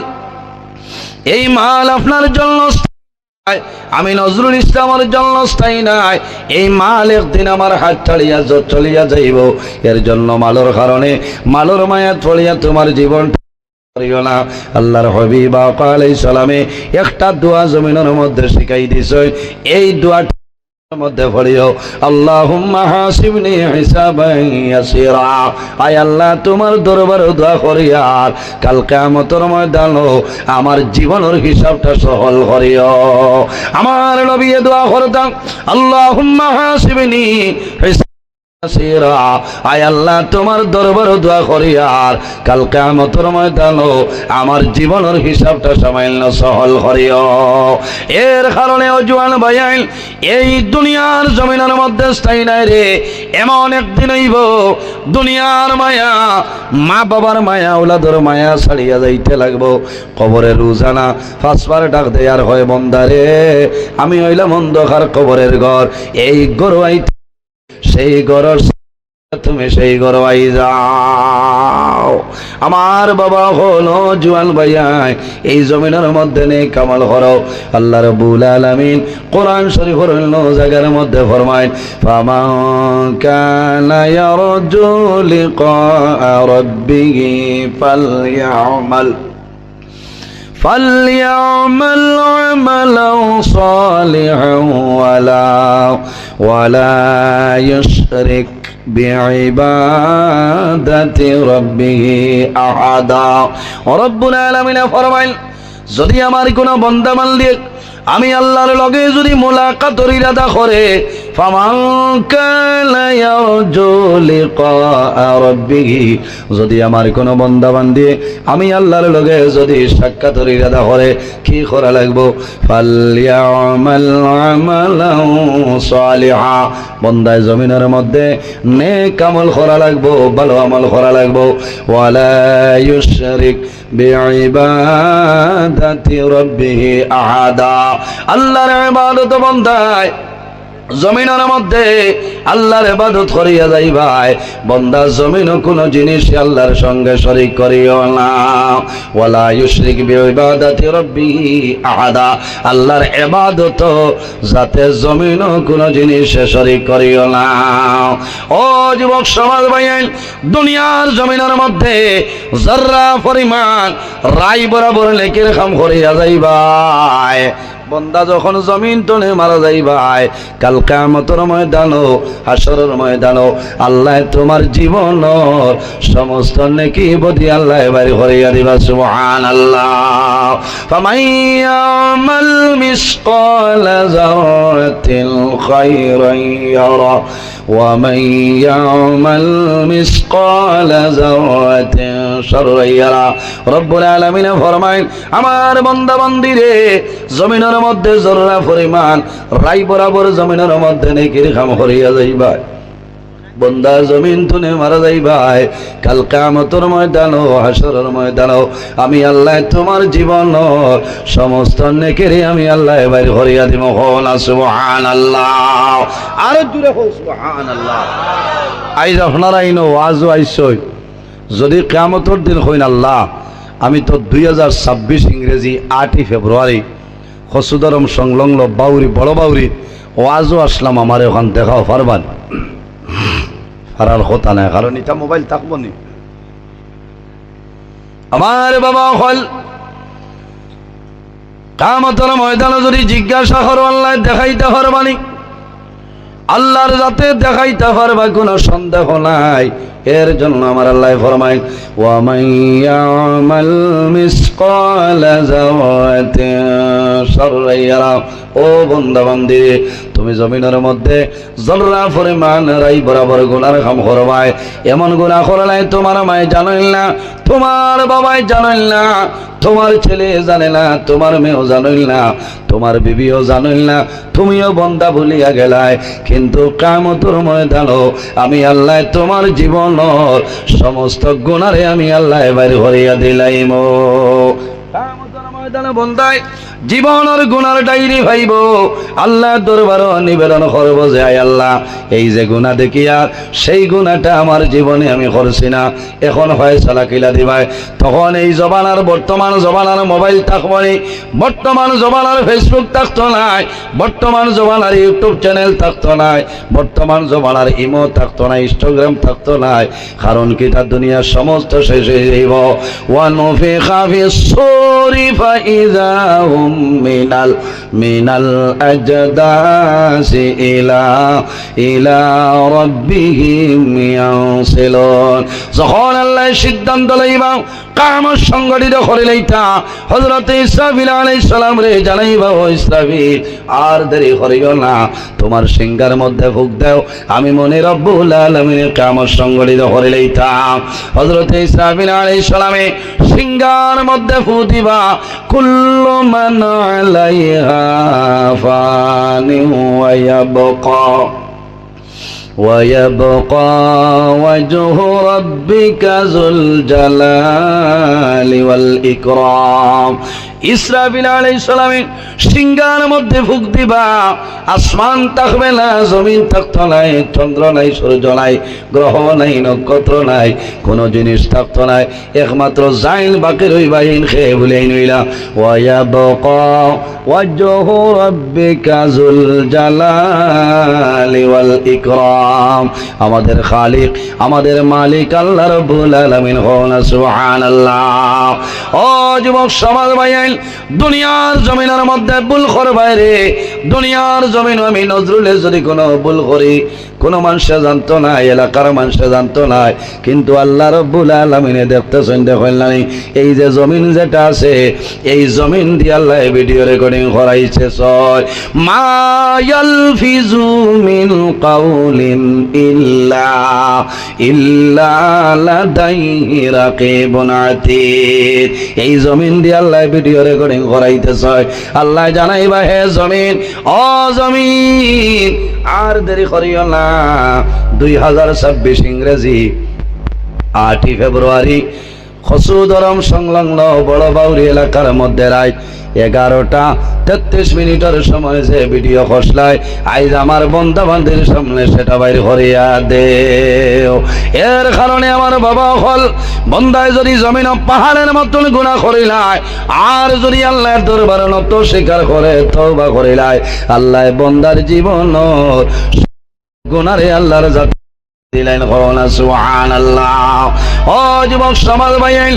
এই মাল আপনার জন্য আমি নজরুল ইসলামের জন্য স্থায়ী নাই। এই মাল একদিন আমার হাত ছাড়িয়া চলিয়া যাইব। এর জন্য মালের কারণে, মালের মায়া চলিয়া তোমার জীবন করিও না। আল্লাহর হাবিব আলাইহিস সালামে একটা দোয়া জমিনের মধ্যে শিখাই দিছে, এই দোয়াটা মধ্যে পড়িও, আল্লাহুম্মা হাসিবনি হিসাবান ইয়াসিরা। আয় আল্লাহ, তোমার দরবারে দোয়া করি আর কাল কিয়ামতের ময়দানে আমার জীবনের হিসাবটা সহল করিও। আমার নবী দোয়া করতেন, আল্লাহুম্মা হাসিবনি হিসাবান, আয় আল্লাহ, তোমার দরবারে দোয়া করি আর কাল কিয়ামতের ময়দানে আমার জীবনের হিসাবটা সামান্য সহল করিও। এর কারণে ও জওয়ান ভাইয়াইন, এই দুনিয়ার জমিনের মধ্যে স্থায়ী নাই রে। এমন একদিন হইব দুনিয়ার মায়া, মা বাবার মায়া, ওলাদের মায়া ছাড়িয়া যাইতে লাগবো। কবরে রোজানা পাঁচবার ডাক দেয়ার হয়, বন্দারে আমি হইলাম অন্ধকার কবরের ঘর, এই ঘর আইতে সেই ঘরের তুমি সেই ঘর আই যাও। আমার বাবা হলো জওয়ান ভাইয়া, এই জমিনের মধ্যে নেই কামাল করো। আল্লাহ রাব্বুল আলামিন কোরআন শরীফের অন্য জায়গার মধ্যে ফরমায়, ফামান কানা ইয়ারজু লিকা রাব্বিহি فليعمل عملا صالحا ولا يشرك بعبادة ربه أحدا। رب العالمين ফরমাইল, যদি আমার কোন বান্দা বান্দি আমি আল্লাহর লগে যদি মুলাকাতের ইরাদা করে, ফামান কানা ইয়ারজু লিকা রাব্বিহি, যদি আমার কোন বান্দা বান্দি আমি আল্লাহর লগে যদি সাক্ষাতের ইরাদা করে, কি করা লাগবো? ফালইয়ামাল আমালান সালিহা, বান্দায় জমিনের মধ্যে নেক আমল করা লাগবো, ভালো আমল করা লাগবো। ওয়ালা ইউশরিক বিইবাদাতি রাব্বিহি আহাদা, আল্লাহর ইবাদত বান্দায় জমিনের মধ্যে আল্লাহর ইবাদত করিয়া যাই ভাই, বান্দা জমিন কোন জিনিস আল্লাহর সঙ্গে শরীক করিও না। ওয়ালা ইউশরিক বিইবাদাতি রাব্বিহি আহাদা, আল্লাহর ইবাদত যাতে জমিন কোন জিনিস শরীক করিও না। ও যুবক সমাজ ভাইয়েন, দুনিয়ার জমিনের মধ্যে যারা পরিমাণ রাই বরাবর নেকির কাম করিয়া যাই ভাই, বন্দা যখন জমিন তনে মারা যাইবাই, কাল কিয়ামতের ময়দানও হাসরের ময়দানও আল্লাহ তোমার জীবনের সমস্ত নেকি বদি আল্লাহ বাড়ি করিয়া দিবা। সুবহানাল্লাহ। ফামান ইয়ামাল মিসকালা যারাতিন খায়রান ইয়ারা ওয়া মান ইয়ামাল মিসকালা যারাতিন শাররান ইয়ারা। রব্বুল আলামিন ফরমায়, আমার বান্দা বান্দিরে জমিনের মধ্যে জররা পরিমাণ রাই বরাবর জমিনের মধ্যে নেকির কাম করিয়া যাইবা, বন্দা জমিন তুনে মারা যাইবাই, কাল কিয়ামতের ময়দানও হাসরের ময়দানও আমি আল্লাহ তোমার জীবন সমস্ত নেকিরে আমি আল্লাহ বাইর করিয়া দিব। সুবহানাল্লাহ। আর জোরে হোক সুবহানাল্লাহ। আইজ আপনারা ইনো ওয়াজও আইসই, যদি কিয়ামতের দিন হইন আল্লাহ, আমি তো 2026 ইংরেজি 8 ফেব্রুয়ারি হসুদরম সংলগ্ন বাউরি বড় বাউরি ওয়াজও আসলাম, আমার ওখান দেখাও পারবান? পারার কথা নাই, কারণ এটা মোবাইল থাকবো নি। আমার বাবা হল কিয়ামতের ময়দানে যদি জিজ্ঞাসা করো আল্লাহ দেখাইতে পারবানি, আল্লাহর যাতে দেখাইতে পারবা কোনো সন্দেহ নাই। এর জন্য আমার আল্লাহ ফরমায়, ওয়া মান ইয়ামাল মিসকালা যারাতিন শাররান ইয়ারা। ও বান্দা বান্দি, তুমি জমিনের মধ্যে জররা পরিমাণ রাই বরাবর গুনার কাম করবাই এমন গুনাহ করলাই তোমার মায় জানেন না তোমার বাবাই জানেন না তোমার ছেলে জানে না তোমার মেয়েও জানেন না তোমার বিবিও জানেন না তুমিও বন্দা ভুলিয়া গেলায় কিন্তু কিয়ামতের ময়দানে আমি আল্লাহ তোমার জীবনের সমস্ত গুনারে আমি আল্লাহ বাইর করিয়া দিলাইম কিয়ামতের ময়দানে বন্দায় জীবনের গুনার ডায়েরি ভাইব আল্লাহ দরবারে নিবেদন করব যে আয় আল্লাহ এই যে গুনাহ দেখিয়া সেই গুনাহটা আমার জীবনে আমি করছি না এখন ফয়সালা কিলা দিবাই তখন এই জবানার বর্তমান জবানার মোবাইল থাকবনি বর্তমান জবানার ফেসবুক থাকতো নাই বর্তমান জবানার ইউটিউব চ্যানেল থাকতো নাই বর্তমান জবানার ইমো থাকতো না ইনস্টাগ্রাম থাকতো নাই কারণ কি তা দুনিয়ার সমস্ত শেষ হয়ে যাইব ওয়া নুফিখা ফিস সূরি ফাইযা হুম মিনাল আজদাসি ইলা রাব্বিহিম ইয়ানসিলুন যখন আল্লাহ সিদ্ধান্ত লইবা কিয়ামত সংগঠিত করে লইতা হযরত ইসরাফিল আলাইহিস সালাম রে জানাইবা ও ইসরাফিল আর দেরি করিও না তোমার সিংহার মধ্যে ফুঁক দাও আমি মনে রব্বুল আলামিনের কিয়ামত সংগঠিত করে লইতাম হযরত ইসরাফিল আলাইহিস সালামে সিংহার মধ্যে ফুঁ দিবা কুল্লু মান আলাইহা ফানি ويبقى وجه ربك ذو الجلال والإكرام ইসরাফিল আলাইহিস সালামের সিংহার মধ্যে ফুঁক দিবা আসমান থাকবে না জমিন থাকতো নাই চন্দ্র নাই সূর্য নাই গ্রহ নাই নক্ষত্র নাই কোন জিনিস থাকতো নাই একমাত্র জাইল বাকি রইবাইন খেয়ে ভুলেই নইলা ওয়ায়াবকা ওয়াজহু রাব্বিকা যুল জালালি ওয়াল ইকরাম আমাদের খালিক আমাদের মালিক আল্লাহ রাব্বুল আলামিন হন সুবহানাল্লাহ ও যুবক সমাজ ভাইয়ান দুনিয়ার জমিনের মধ্যে ভুল করবাই রে দুনিয়ার জমিন আমি নজরুলে যদি কোনো ভুল করি কোনো মানুষে জানতো না এলাকার মানুষে জানতো না কিন্তু আল্লাহ রাব্বুল আলামিনে দেখতেছেন দেখেন নাই এই যে জমিন যেটা আছে এই জমিন দিয়ে আল্লাহ ভিডিও রেকর্ডিং করাইছে ছয় মা ইয়ালফিজু মিন কাউলিন ইল্লা লাদাইহি রাকিবুন আতীদ এই জমিন দিয়ে আল্লাহ ভিডিও রেকর্ডিং করাইতেছে আল্লাহ জানাইবা হে জমিন ও জমিন আর দেরি করিও না 2026 ইংরেজি 8 ফেব্রুয়ারি খসুদরম সংলগ্ন বড় বাউরি এলাকার মধ্যে রাত 11:33 সময় যে ভিডিও খসলায় আইজ আমার বন্ধা বান্ধীর সামনে সেটা বাইর করিয়া দেও এর কারণে আমার বাবা হল বন্দায় যদি জমিন পাহাড়ের মতন গুনাহ করিলায় আর যদি আল্লাহর দরবারে নত স্বীকার করে তওবা করিলায় আল্লাহ বন্দার জীবন গুনারে আল্লাহর জাত দিলেন হনা সুবহানাল্লাহ ও যুবক সমাজ ভাইয়েন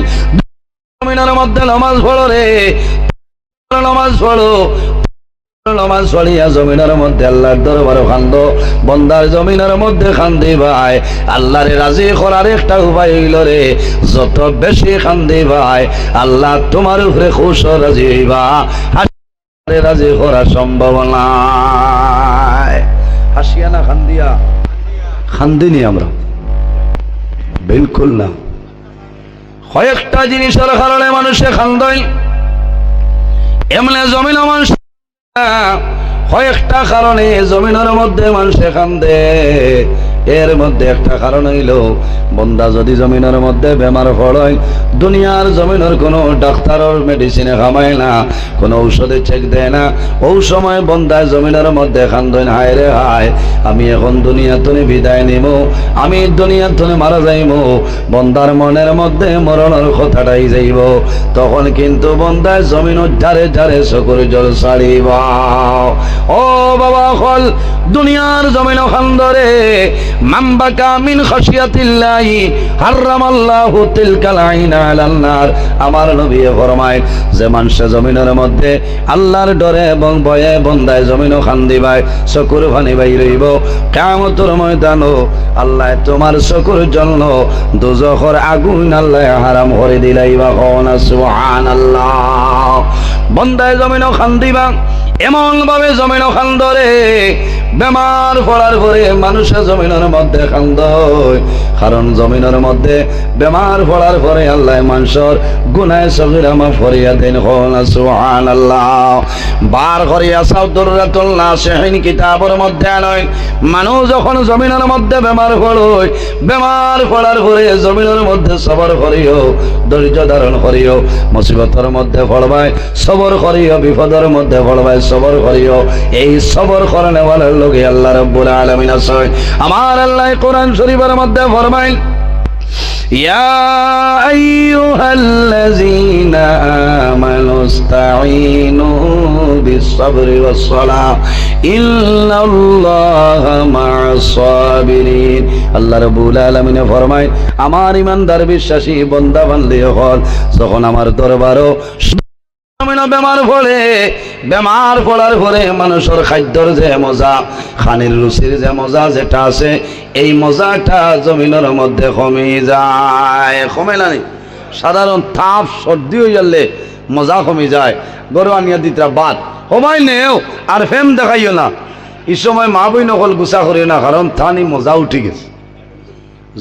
জমিনের মধ্যে নামাজ পড়ো রে নামাজ পড়ো নামাজ পড়িয়া জমিনের মধ্যে আল্লাহর দরবারে কান্দো বন্দার জমিনের মধ্যে কান্দি ভাই আল্লাহরে রাজি করার একটা উপায় হইল রে যত বেশি কান্দি ভাই আল্লাহ তোমার উপরে খুশ রাজি হইবা হাসিয়া রাজি করা সম্ভব নাই হাসিয়া না কান্দিয়া খান্দিনি আমরা বিলকুল না কয়েকটা জিনিসের কারণে মানুষে খান্দই এমনি জমিন মানুষ কয়েকটা কারণে জমিনের মধ্যে মানুষে কান্দে এর মধ্যে একটা কারণ হইল বন্দা যদি জমিনের মধ্যে বেমার পড়য় দুনিয়ার জমিনের কোনো ডাক্তারের মেডিসিনে খামায় না কোনো ঔষধে চেক দেয় না ওই সময় বন্দায় জমিনের মধ্যে কান্দন হায় রে হায় আমি এখন দুনিয়াতনে বিদায় নিব আমি দুনিয়াতনে মারা যাইব বন্দার মনের মধ্যে মরণের কথাটাই যাইব তখন কিন্তু বন্দায় জমিনের ধারে ধারে চকুর জল ছাড়িব ও বাবা হল দুনিয়ার জমিন খান্দরে মামবাকা মিন খাশিয়াতিল্লাহি হারামাল্লাহু তিলকাল আইনা আলান নার আমার নবী ফরমায় যে মানুষ জমিনের মধ্যে আল্লাহর ডরে এবং ভয়ে বন্দায় জমিনও খান্দিবায় চকুর পানি বাইরইব কিয়ামতের ময়দানও আল্লাহ তোমার চকুর জন্য দোজখের আগুন আল্লাহ হারাম করে দিলাইবা কোন সুবহানাল্লাহ বন্দায় জমিনও খান দিবা, এমন ভাবে জমিনও খান ধরে বেমার পড়ার পরে মানুষের জমিনের মধ্যে খান্দ, কারণ জমিনের মধ্যে বেমার পড়ার পরে আল্লাহ মানুষের গুনায় সগীরা মাফ করিয়া দেন। সুবহানাল্লাহ। বার করিয়া সাউদুররাতুল নাসিহিন কিতাবের মধ্যে নয়, মানুষ যখন জমিনের মধ্যে বেমার পড়য়, বেমার পড়ার পরে জমিনের মধ্যে সবর করিও, ধৈর্য ধারণ করিও, মুসিবতের মধ্যে পড়বায় সবর করিও, বিপদের মধ্যে পড়বায় সবর করিও। এই সবর করনে ওয়ালার লোকে আল্লাহ রাব্বুল আলামিন আছে। আমার আল্লাহ কোরআন শরীফের মধ্যে ফরমাইল, ইয়া আইয়ুহাল্লাযীনা আমানু ইসতাঈনু বিস-সাবরি ওয়াস-সালাহ ইন্নাল্লাহা মা'আস সাবিরিন। আল্লাহ রাব্বুল আলামিন ফরমায়, আমার ঈমানদার বিশ্বাসী বান্দা বান্দী হল, যখন আমার দরবারও বেমার পড়ে, বেমার পড়ার পরে মানুষের খাদ্যর যে মজা, খানির রুচির যে মজা যেটা আছে, এই মজাটা জমিনের মধ্যে কমে যায়। কমে না? সাধারণ তাপ সর্দি হয়ে গেলে মজা কমে যায়। গরু আনিয়া দিতরা বাদ কমাই নেও, আর ফেম দেখাইও না। এই সময় মা বই নকল গুছা করিও না, কারণ থানি মজা উঠি গেছে।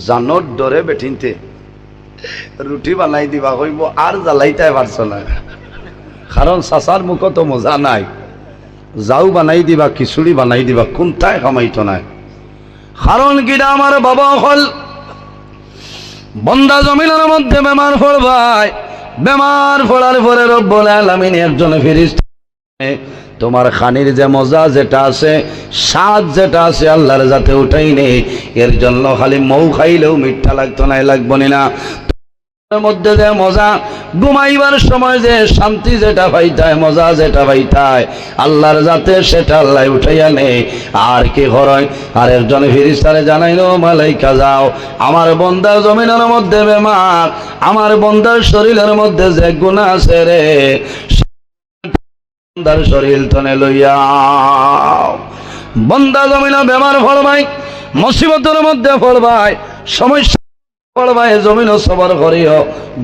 জানোর ডরে বেঠিনতে রুটি বানাই দিবা কইব, আর জ্বালাইতে পারছ না, কারণ চাচার মুখত তো মজা নাই। যাও বানাই দিবা, খিচুড়ি বানাই দিবা, কোনটাই কামাইতো নাই। কারণ কিনা আমার বাবা হল বন্দা জমিনের মধ্যে বেমার পড়বাই, বেমার পড়ার পরে রব্বুল আলামিন একজন ফেরেশতা তোমার খানির যে মজা যেটা আছে, স্বাদ যেটা আছে আল্লাহর যাতে উঠাই নেই। এর জন্য খালি মৌ খাইলেও মিঠা লাগতো না, লাগবো না। মধ্যে যে মজা, ঘুমাইবার সময় যে শান্তি যেটা পাইতায়, মজা যেটা পাইতায় আল্লাহর যাতে, সেটা আল্লাহ উঠাইয়া নেই। আর কি হয়, আর একজন ফেরেশতারে জানাইলো, মালাইকা যাও, আমার বন্দার জমিনের মধ্যে বেমার, আমার বন্দার শরীরের মধ্যে যে গুনাহ আছে রে, বন্দার শরীর তনে লইয়াও। বন্দা জমিনে বেমার পড়বাই, মুসিবতের মধ্যে পড়বাই, সমস্যা পড়বাই, জমিন সবর করিও,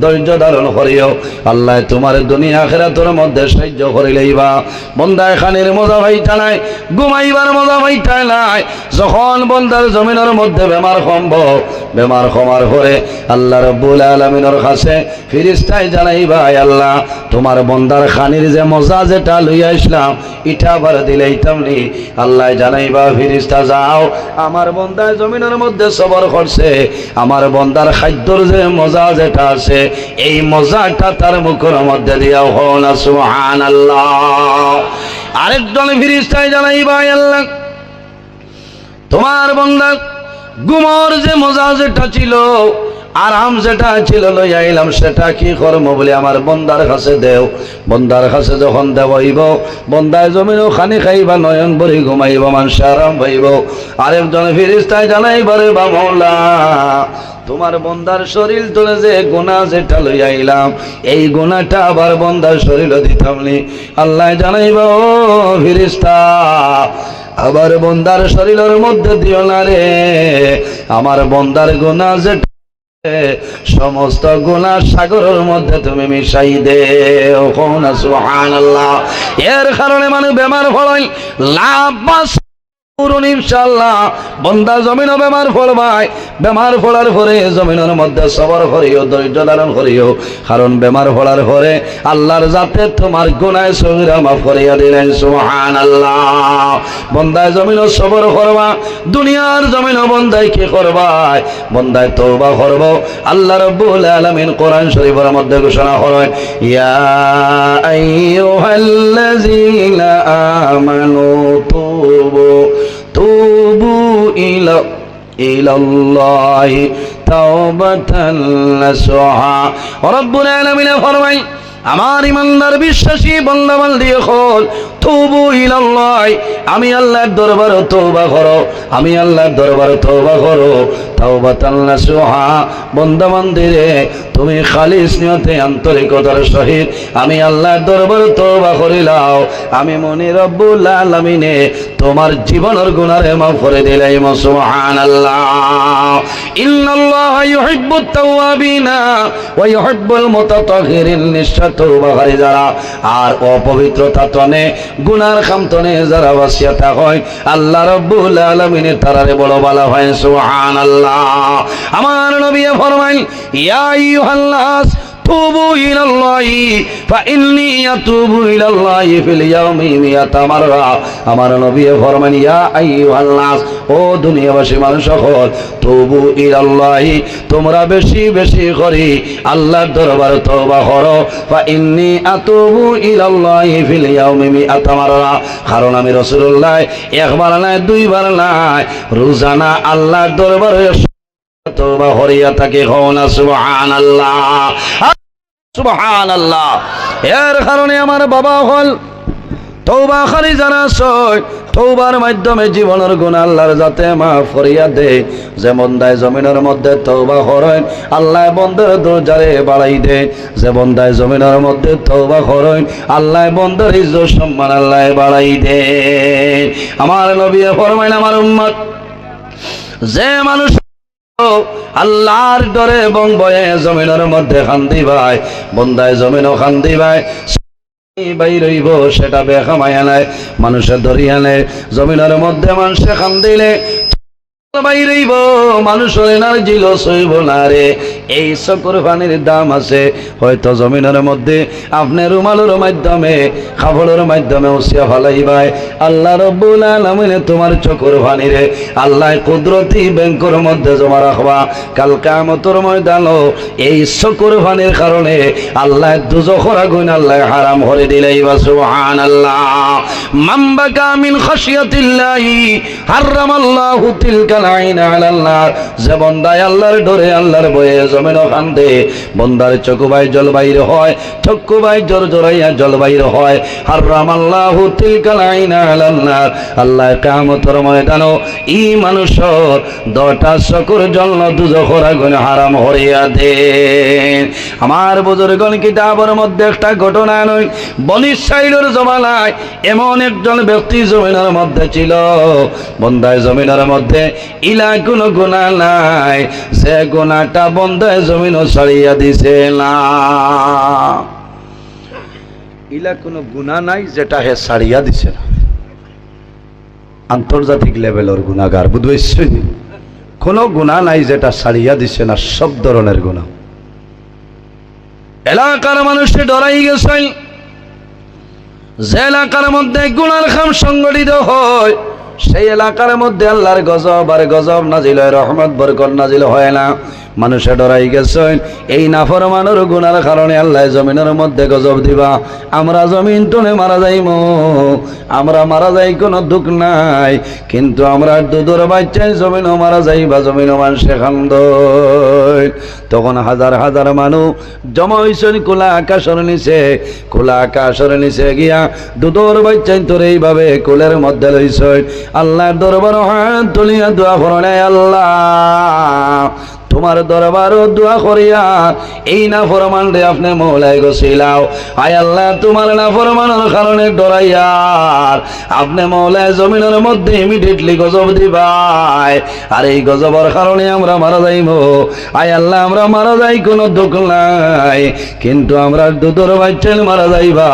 ধৈর্য ধারণ করিও। আল্লাহ তোমার দুনিয়া আখিরাতের মধ্যে সাহায্য করিলেইবা। বন্দায় খানির মজা পাইতা নাই, ঘুমাইবার মজা পাইতা নাই। যখন বন্দার জমিনের মধ্যে বেমার কমব, বেমার কমার পরে আল্লাহ রাব্বুল আলামিনের কাছে ফেরেশতায় জানাইবা, আল্লাহ তোমার বন্দার খানির যে মজা যেটা লইয়া আসলাম, এটা আবার দিলাইতাম নি। আল্লাহ জানাইবা, ফেরেশতা যাও, আমার বন্দায় জমিনের মধ্যে সবর করছে, আমার বন্দা খাদ্যর যে মজা যেটা আছে, এই মজাটা তার মুখের মধ্যে দিয়াও হল। সুবহানাল্লাহ। আরেকজন ফেরেশতায় জানাইবা, আল্লাহ তোমার বান্দা ঘুমর যে মজা যেটা ছিল, আরাম যেটা ছিল লইয়া আইলাম, সেটা কি করবো বলে আমার বন্দার কাছে দেও। বন্দার কাছে যখন দেবইব, বন্দায় জমিনও খানি খাইবা, নয়ন ভরি ঘুমাইব, মানুষ আরাম পাইব। আরেকজন ফেরেশতায় জানাইবারে, বা মওলা তোমার বন্দার শরীর তোলে যে গুনাহ যেটা লইয়া আইলাম, এই গুনাহটা আবার বন্দার শরীরও দিতাম নি। আল্লাহ জানাইবা, ও ফেরেশতা আবার বন্দার শরীরের মধ্যে দিও না রে, আমার বন্দার গুনাহ যেটা সমস্ত গুনাহ সাগরের মধ্যে তুমি মিশাই দেও। সুবহানাল্লাহ। এর কারণে মানুষ বেমার ফলন লাভ ইনশাআল্লাহ। বন্দা জমিন বেমার ফলবাই, বেমার ফলার পরে জমিনের মধ্যে সবর করিও, ধৈর্য ধারণ করিও, কারণ বেমার ফলার পরে আল্লাহর যাতে তোমার গুনাহ সগীরা মাফ করিয়া দিলেন। সুবহানাল্লাহ। বন্দায় জমিন সবর করবা, দুনিয়ার জমিন বন্দায় কি করবাই, বন্দায় তওবা করব। আল্লাহ রাব্বুল আলামিন কোরআন শরীফের মধ্যে ঘোষণা করেন, ইয়া আইয়ুহাল্লাযীনা আমানু তুবু ইলাল্লাহি তাওবাতান নাসুহা। রব্বুল আলামিন ফরমায়, আমার ইমানদার বিশ্বাসী বান্দা বান্দি হল, তুবু ইলাল্লাহ, আমি আল্লাহর দরবারে তওবা করো, আমি আল্লাহর দরবারে তওবা করো। তাওবাতান নাসুহা, বান্দা বান্দিরে তুমি খালিস নিয়তে আন্তরিকতার সহিত আমি আল্লাহর দরবারে তওবা করিলাও, আমি মনি রব্বুল আলামিনে তোমার জীবনের গুনাহে মাফ করে দিলাম। সুবহানাল্লাহ। ইন্নাল্লাহা ইউহিব্বুত তাওয়াবিনা ওয়া ইউহিব্বুল মুতাতাহহিরিন। নিশ্চয় তওবাকারী যারা আর অপবিত্রতা তনে গুনার খামতনে যারা ওয়াসিয়াতা হয় আল্লাহ রাব্বুল আলামিনে তারারে বড় ভালো হয়। সুবহানাল্লাহ। আমার নবী ফরমাইল, ইয়া আইয়ুহান নাস তুবু ইলাল্লাহি ফাইন্নী আতুবু ইলাল্লাহি ফিল ইয়াউমি মিয়াতা মাররা। আমার নবী ফরমান, ইয়া আইয়ুহান নাস, ও দুনিয়াবাসী মানুষ সকল, তুবু ইলাল্লাহি, তোমরা বেশি বেশি করে আল্লাহর দরবারে তওবা করো। ফাইন্নী আতুবু ইলাল্লাহি ফিল ইয়াউমি মিয়াতা মাররা, কারণ আমি রাসূলুল্লাহ একবার নয় দুইবার নয় রোজানা আল্লাহর দরবারে তওবা করিয়া থাকি। হওনা সুবহানাল্লাহ, সুবহানাল্লাহ। এর কারণে আমার বাবা হল তওবাকারী যারা আছে, তওবার মাধ্যমে জীবনের গুনাহ আল্লাহর যাতে মাফ করিয়া দে। যেমন দায় জমিনের মধ্যে তওবা করেন আল্লাহ বন্দার দরজারে বাড়াই দে, যে বন্দায় জমিনের মধ্যে তওবা করেন আল্লাহ বন্দার ইজ্জত সম্মান আল্লাহ বাড়াই দে। আমার নবী ফরমাইলেন, আমার উম্মত যে মানুষ আল্লাহর ডরে এবং ভয়ে জমিনের মধ্যে খান্দি ভাই, বন্দায় জমিনও খান্দি ভাই বাইরইব, সেটা বেখামায়া নাই, মানুষের ধরিয়া নেয়। জমিনের মধ্যে মানুষে খান্দিলে বাইরইব, মানুষের এনার্জি লস হইব না রে। এই চকুর পানির দাম আছে। হয়তো জমিনের মধ্যে আপনি রুমালের মাধ্যমে কাপড়ের মাধ্যমে উচিয়া ফেলাইবাই, আল্লাহ রব্বুল আলামিনে তোমার চকুর পানিরে আল্লাহ কুদরতি ব্যাংকের মধ্যে জমা রাখবা। কাল কিয়ামতের ময়দানও এই চকুর পানির কারণে আল্লাহ দুজখের আগুন আল্লাহ হারাম করে দিলাইবা। সুবহানাল্লাহ। মান বাকা মিন খাশিয়াতিল্লাহি হারামাল্লাহু তিলকা আইনা আলাল নার, যে বন্দায় আল্লাহর ডরে আল্লাহর ভয়ে জমিন কান্দে, বন্দার চক্ষু বাই জল বাইর হয়, চক্ষু বাই জোর জোরাইয়া জল বাইর হয়। হারামাল্লাহু তিলকা আইনা আলাল নার, আল্লাহ কিয়ামতের ময়দানও ই মানুষের দটা চকুর জল দুজখের আগুন হারাম করিয়া দেন। আমার বুজুর্গণ কিতাবের মধ্যে একটা ঘটনা নয়, বনি ইসরাঈলের জমানায় এমন একজন ব্যক্তি জমিনের মধ্যে ছিল, বন্দায় জমিনের মধ্যে ইলা কোনো গুনাহ নাই, সে গুনাহটা বন্দায় জমিনও ছাড়িয়া দিছে না। ইলা কোনো গুনাহ নাই যেটা হে ছাড়িয়া দিছে না। আন্তর্জাতিক লেভেলের গুনাহগার বুঝবেন, কোনো গুনাহ নাই যেটা ছাড়িয়া দিছে না, সব ধরনের গুনাহ। এলাকার মানুষে ডরাই গেছেন, যে এলাকার মধ্যে গুনার কাম সংগঠিত হয় সেই এলাকার মধ্যে আল্লাহর গজব আর গজব নাজিল হয়, রহমত বরকত নাজিল হয় না। মানুষে ডরাই গেছেন এই নাফরমানের গুনার কারণে আল্লাহ জমিনের মধ্যে গজব দিবা। আমরা জমিন টনে মারা যাইম, আমরা মারা যাই কোনো দুঃখ নাই, কিন্তু আমরা দুধর বাচ্চায় জমিনও মারা যাইবা, জমিনও মানুষে খান্দ। তখন হাজার হাজার মানুষ জমা হইছেন খোলা আকাশের নিচে, খোলা আকাশের নিচে গিয়া দুধর বাচ্চায় তোর এইভাবে কোলের মধ্যে লইছেন। আল্লাহর দরবার হাত তুলিয়া দোয়া করেন, আল্লাহ তোমার দরবার দোয়া করিয়া এই নাফরমান রে আপনি মওলাই গছিলাও। আয় আল্লাহ তোমার নাফরমানের কারণে ডরাইয়া আপনি মওলাই জমিনের মধ্যে ইমিডিয়েটলি গজব দিবাই, আর এই গজবের কারণে আমরা মারা যাইব। আয় আল্লাহ আমরা মারা যাই কোনো দুঃখ নাই, কিন্তু আমরা দুধর বাচ্চাল মারা যাইবা,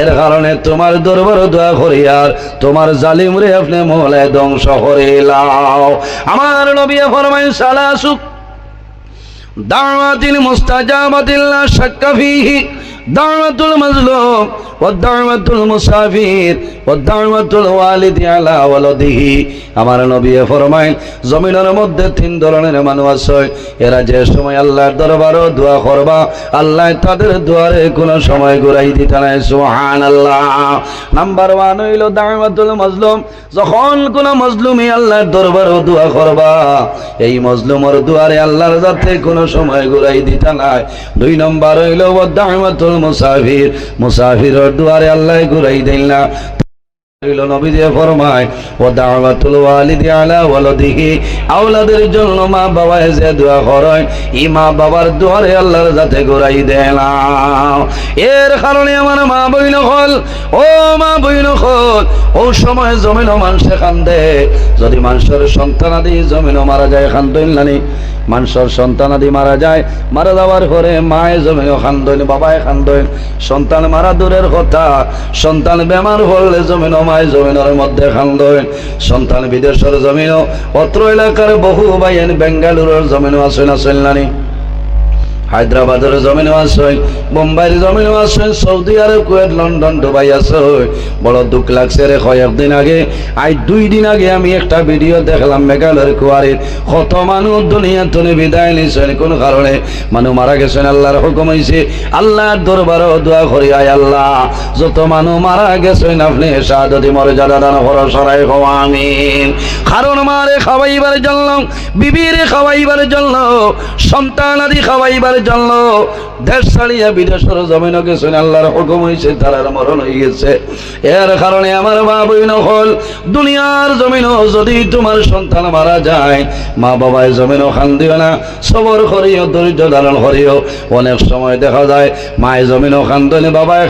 এর কারণে তোমার দরবার দোয়া করিয়া তোমার জালিম রে আপনি মওলাই ধ্বংস করিলাও। আমার নবী ফরমায় সালাসু দাওয়াতিল মুস্তাজাবাতিল লা শাক্কা ফীহি দাওয়াতুল মাজলুম ওয়া দাওয়াতুল মুসাফির ওয়া দাওয়াতুল ওয়ালিদি আলা ওয়ালাদিহি। আমার নবী ফরমায় জমিনের মধ্যে তিন ধরনের মানুষ আছে, এরা যে সময় আল্লাহর দরবারে দোয়া করবা আল্লাহ তাদের দুয়ারে কোনো সময় ঘুরাই দিতে নাই। সুবহানাল্লাহ। নাম্বার 1 হইল দাওয়াতুল মাজলুম, যখন কোন মজলুমি আল্লাহর দরবারে দোয়া করবা এই মজলুমের দুয়ারে আল্লাহর যাতে কোনো সময় ঘুরাই দিতে নাই। 2 নম্বর হইল ওয়া দাওয়াতুল মুসাফির, মুসাফিরের দুয়ারে আল্লাহ ঘুরাই দেন না। নবী দিয়ে ফরমায় ও দাওয়াতুল ওয়ালিদি আলা ওয়ালাদিহি, আওলাদের জন্য মা বাবায় যে দোয়া করে এই মা বাবার দোয়ারে আল্লাহর যাতে ঘুরাই দেয় না। এর কারণে আমার মা বইন হল, ও মা বইন হল, ও সময় জমিনও মানুষে কান্দে। যদি মানুষের সন্তানাদি জমিনও মারা যায় কান্দইন নানি, মানুষের সন্তানাদি মারা যায়, মারা যাওয়ার পরে মায়ে জমিনও কান্দইন, বাবায় কান্দইন। সন্তান মারা দূরের কথা, সন্তান বেমার হলে জমিনও মায় জমিনের মধ্যে কান্দইন। সন্তান বিদেশের জমিনও, অত্র এলাকার বহু ভাইয়েন বেঙ্গালুরুর জমিনও আসেন আসেন নানি, হায়দ্রাবাদের জমিনও আসেন, বোম্বাইয়ের জমিনও আসেন, সৌদি আরব, কুয়েত, লন্ডন, দুবাই আছে। বড় দুঃখ লাগছে রে। কয়েকদিন আগে, আজ 2 দিন আগে আমি একটা ভিডিও দেখলাম মেঘালয়ের কুয়ারির। কত মানুষ দুনিয়া তুলে বিদায় নিয়েছেন কোন কারণে, মানুষ মারা গেছেন। আল্লাহর হুকুম হয়েছে, আল্লাহর দরবারও দোয়া করি, আয় আল্লাহ যত মানুষ মারা গেছেন আপনি শাহাদাতি মর্যাদা দান করো, সরাই হও আমিন। কারণ মারে খাওয়াইবার জন্য, বিবিরে খাওয়াইবার জন্য, সন্তান আদি খাওয়াইবার জন্য দেশ ছাড়িয়া বিদেশের জমিন গেছেন। আল্লাহর হুকুম হয়েছে তারার মরণ হয়ে গেছে। এর কারণে আমার মা বইন হল, দুনিয়ার জমিনও যদি তোমার সন্তান মারা যায়, মা বাবায় জমিনও খান দিও না, সবর করিও, ধৈর্য ধারণ করিও। অনেক সময় দেখা যায় মায়ের জমিনও খান দেন, বাবায়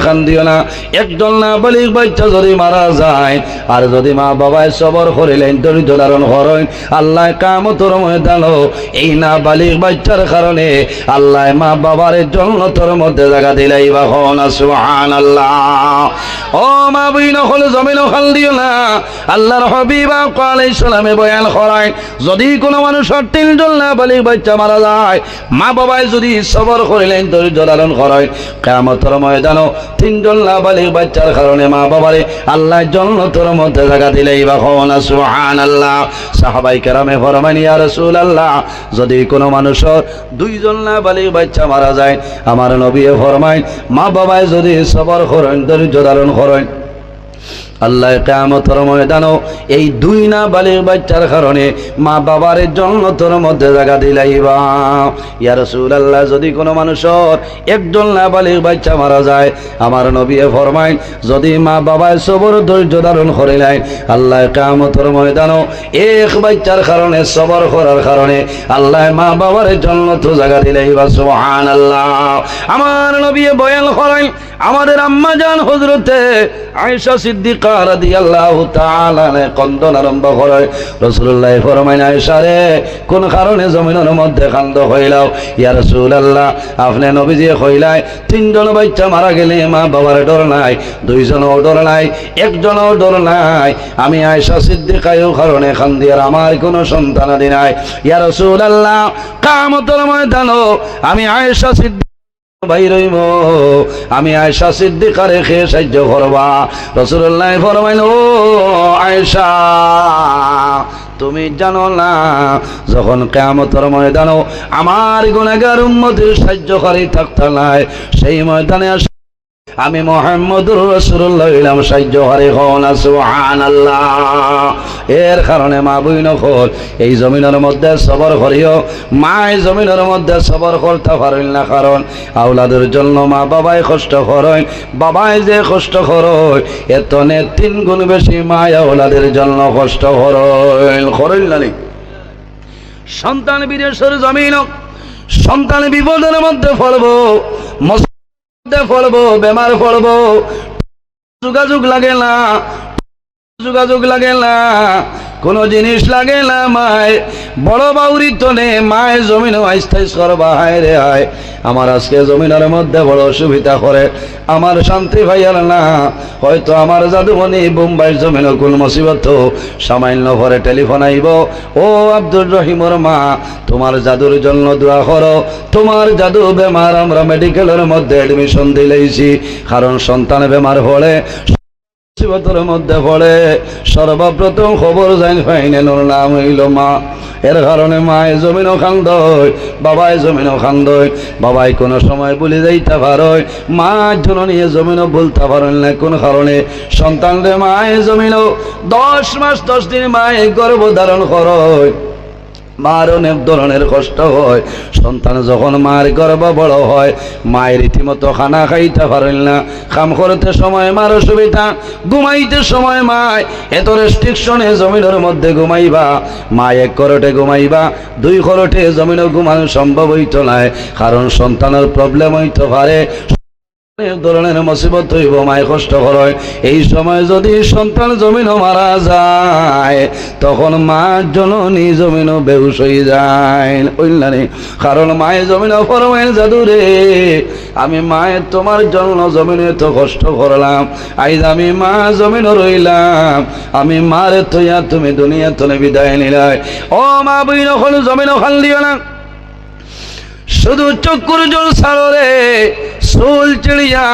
খান দিও না। একজন না বালিক বাচ্চা যদি মারা যায়, আর যদি মা বাবায় সবর করিলেন, ধৈর্য ধারণ করেন, আল্লাহ কিয়ামতের ময়দানে এই না বালিক বাচ্চার কারণে আল্লাহ মা বাবার জান্নাতের মধ্যে জায়গা দিলাইবা। হন সুবহানাল্লাহ। ও মা বইন হল, জমিনও খাল দিও না। আল্লাহর হাবিব আলাইহিস সালামে বয়ান করায়, যদি কোনো মানুষের 3 জন না বালিক বাচ্চা মারা যায়, মা বাবায় যদি সবর করিলেন, ধৈর্য ধারণ করেন, কিয়ামতের ময়দানে 3 জন না বালিক বাচ্চার কারণে মা বাবারে আল্লাহ জান্নাতের মধ্যে জায়গা দিলাইবা। হন সুবহানাল্লাহ। সাহাবায়ে কেরামে ফরমান, ইয়া রাসূলুল্লাহ, যদি কোনো মানুষের 2 জন না বালিক বাচ্চা মারা যায়, আমার নবী ফরমায় মা বাবায় যদি সবর করেন, ধৈর্য ধারণ করেন, আল্লাহ কিয়ামতের ময়দানে এই 2 না বালিক বাচ্চার কারণে মা বাবার জান্নাতের মধ্যে জায়গা দিলাইবা। ইয়া রাসূলুল্লাহ, যদি কোনো মানুষের 1 জন না বালিক বাচ্চা মারা যায়, আমার নবী ফরমায় যদি মা বাবায় সবর ধৈর্য ধারণ করিলেন, আল্লাহ কিয়ামতের ময়দানে এক বাচ্চার কারণে সবর করার কারণে আল্লাহ মা বাবার জান্নাতে জায়গা দিলাইবা। সুবহানাল্লাহ। আমার নবী বয়ান করেন, আমাদের আম্মা জান হযরতে আয়েশা সিদ্দিকা রাদিয়াল্লাহু তাআলা কন্দন আরম্ভ করে। রাসূলুল্লাহ ফরমায়, আয়েশা রে, কোন কারণে জমিনের মধ্যে কান্দ হইলাও? ইয়া রাসূলুল্লাহ, আপনি নবীজি কইলাই 3 জন বাচ্চা মারা গেলে মা বাবার ডর নাই, 2 জনও ডর নাই, 1 জনও ডর নাই। আমি আয়েশা সিদ্দিকাও কারণে কান্দি, আর আমার কোনো সন্তানাদি নাই। ইয়া রাসূলুল্লাহ, কিয়ামতের ময়দানে আমি আয়েশা সিদ্দিকা ভাই রইব, আমি আয়েশা সিদ্দিকারে খেয়ে সাহায্য করবা। রাসূলুল্লাহ ফরমাইল, ও আয়েশা, তুমি জানো না যখন কিয়ামতের ময়দানে আমার গুনাহগার উম্মতের সাহায্যকারী থাকতে নাই, সেই ময়দানে আমি মুহাম্মদুর রাসূলুল্লাহ ইলাম সাহায্য হারে হন। সুবহানাল্লাহ। এর কারণে মা বইন হল, এই জমিনের মধ্যে সবর করিও। মায় জমিনের মধ্যে সবর করতে পারেন না, কারণ আওলাদের জন্য মা বাবাই কষ্ট করেন। বাবাই যে কষ্ট করেন, এত 3 গুণ বেশি মায় আওলাদের জন্য কষ্ট করেন না। সন্তান বিদেশের জমিন, সন্তান বিপদের মধ্যে পড়বো, ফলবো, বেমার পড়বো, যোগাযোগ লাগে না, যোগাযোগ লাগে না, কোনো জিনিস লাগে না। মায় বড় বাউরি তনে মায় জমিন আইস্তাইজ করবা। হায় রে হায়, আমার আজকে জমিনের মধ্যে বড় অসুবিধা করে, আমার শান্তি ভাইয়ার না। হয়তো আমার জাদুমণি বোম্বাইয়ের জমিন কোন মুসিবত, সামান্য পরে টেলিফোন আইব, ও আব্দুর রহিমর মা, তোমার জাদুর জন্য দোয়া করো, তোমার জাদু বেমার, আমরা মেডিকেলের মধ্যে অ্যাডমিশন দিলেইছি। কারণ সন্তান বেমার হলে, মুসিবতের মধ্যে পড়ে, সর্বপ্রথম খবর যাই ফাইনের নাম হইল মা। এর কারণে মায় জমিনও খান্দয়, বাবায় জমিনও খান্দয়। বাবাই কোনো সময় বলে যাইতে পারয়, মা জননী জমিনও বলতে পারেন না। কোন কারণে? সন্তানরে মায় জমিনও 10 মাস 10 দিন মায় গর্ভ ধারণ করয়, মার অনেক ধরনের কষ্ট হয়। সন্তান যখন মার গর্ভ বড় হয়, মায়ের রীতিমতো খানা খাইতে পারেন না, কাম করতে সময় মার অসুবিধা, ঘুমাইতে সময় মায় এত রেস্ট্রিকশনে জমিনের মধ্যে ঘুমাইবা, মা এক করটে ঘুমাইবা, দুই করটে জমিনও ঘুমানো সম্ভব হইত নাই, কারণ সন্তানের প্রবলেম হইতে পারে, অনেক ধরনের মুসিবত হইব, মায় কষ্ট করে। এই সময় যদি সন্তান জমিনও মারা যায়, তখন মা জননী জমিনও বেহুশ হয়ে যায়, বুঝলেন? কারণ মায়ের জমিনও ফরমাইন, জাদুরে আমি মায়ের তোমার জন্য জমিনে এত কষ্ট করলাম, আইজ আমি মা জমিনও রইলাম, আমি মারে তৈয়া তুমি দুনিয়া তলে বিদায় নিলাই। ও মা বই নখন জমিনও খাল দিও না, শুধু চক্ষুর জল ছাড়ো রে, চুল চিড়িয়া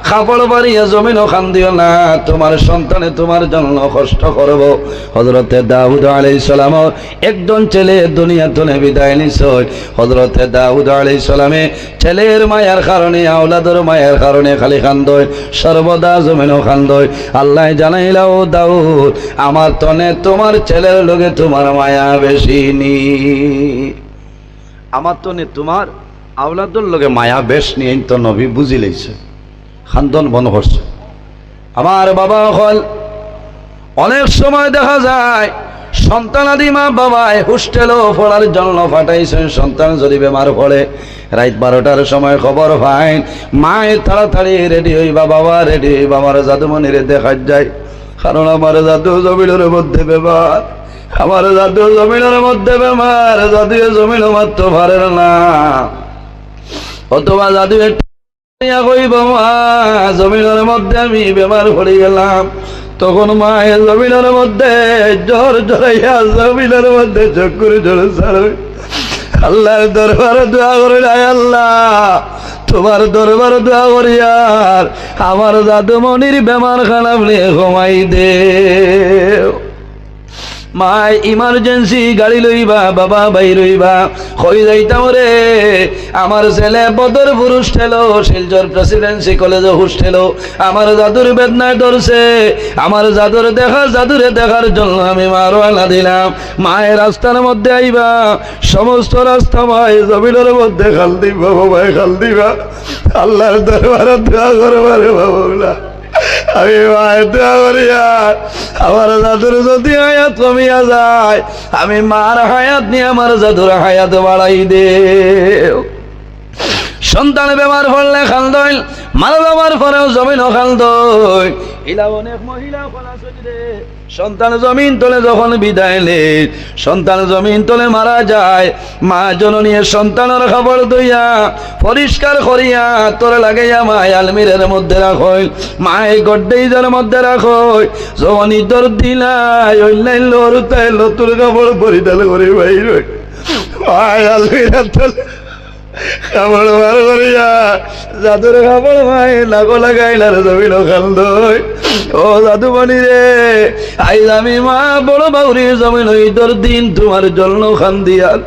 কাপড় বাড়িয়া জমিন খান দিও না, তোমার সন্তানে তোমার জন্য কষ্ট করব। হযরতে দাউদ আলাইহিস সালাম একজন ছেলে দুনিয়া থেকে বিদায় নিছে। হযরতে দাউদ আলাইহিস সালামে ছেলের মায়ার কারণে, আওলাদের মায়ার কারণে খালি কান্দয়, সর্বদা জমিনও কান্দয়। আল্লাহ জানাইলা, ও দাউদ, আমার তনে তোমার ছেলের লগে তোমার মায়া বেশি নি, আমার তো নে তোমার আওলাদর লগে মায়া বেশ নিয়ে তো নবী বুঝি লইছে, খান্দন বন করছে। আমার বাবা হল অনেক সময় দেখা যায় সন্তানাদি মা বাবায় হোস্টেলও পড়ার জন্য পাঠাইছেন, সন্তান যদি বেমার পড়ে রাত 12টার সময় খবর পাইন, মায়ের তাড়াতাড়ি রেডি হইবা, বাবা রেডি হইবা, আমার জাদুমণিরে দেখা যায়, কারণ আমার জাদু জমিনের মধ্যে বেমার, আমার জাদু জমিনের মধ্যে বেমার, জাদু জমিনও মারতে পারে না, অথবা জাদু কইব মা জমিনের মধ্যে আমি বেমার পড়ে গেলাম, তখন মায়ের জমিনের মধ্যে জ্বর জ্বরাইয়া জমিনের মধ্যে চক্কর জ্বরে ছাড়বে, আল্লাহর দরবারে দোয়া করে, আল্লাহ তোমার দরবারে দোয়া করি, আর আমার জাদুমণির বেমার খারাপ নিয়ে ঘুমাই দে। মাই ইমার্জেন্সি গাড়ি লইবা, বাবা ভাই রইবা, কই যাইতাম রে, আমার ছেলে বদরপুর হোস্টেল, শিলচর প্রেসিডেন্সি কলেজে হোস্টেল, আমার জাদুর বেদনায় ধরছে, আমার জাদুরে দেখার জন্য আমি মা রওনা দিলাম। মায়ের রাস্তার মধ্যে আইবা, সমস্ত রাস্তা মায় জমিনের মধ্যে খাল দিবা, বাবাই খাল দিবা, আল্লাহর দরবারে দোয়া করবা রে বাবা, আমি মায়ের দোয়া করি, আর আমার জাদুর যদি হায়াত কমিয়া যায়, আমি মার হায়াত নিয়ে আমার জাদুর হায়াত বাড়াই দে। সন্তান বেমার পড়লে খালদই, মারা যাবার পরেও জমিনও খালদই, ইলা অনেক মহিলা রে, সন্তান জমিন তলে যখন বিদায় নে, সন্তান জমিন তলে মারা যায়, মা জননী সন্তানের খবর দইয়া পরিষ্কার করিয়া তোরে লাগাইয়া মায় আলমিরের মধ্যে রাখই, মায় গড্ডেইজের মধ্যে রাখই, যখন ইদর দিলাই অন্যান্য লরুতাই নতুন কাপড় পরিধান করে বাইর মায় আলমিরের তলে কাপড় বার করিয়া জাদুর কাপড় মায় লাগো লাগাইলার জমিন খালদই। ও জাদুমণি রে, আইজ আমি মা বড় বাউরি জমিন ঈদর দিন তোমার জন্য খান দিয়ার,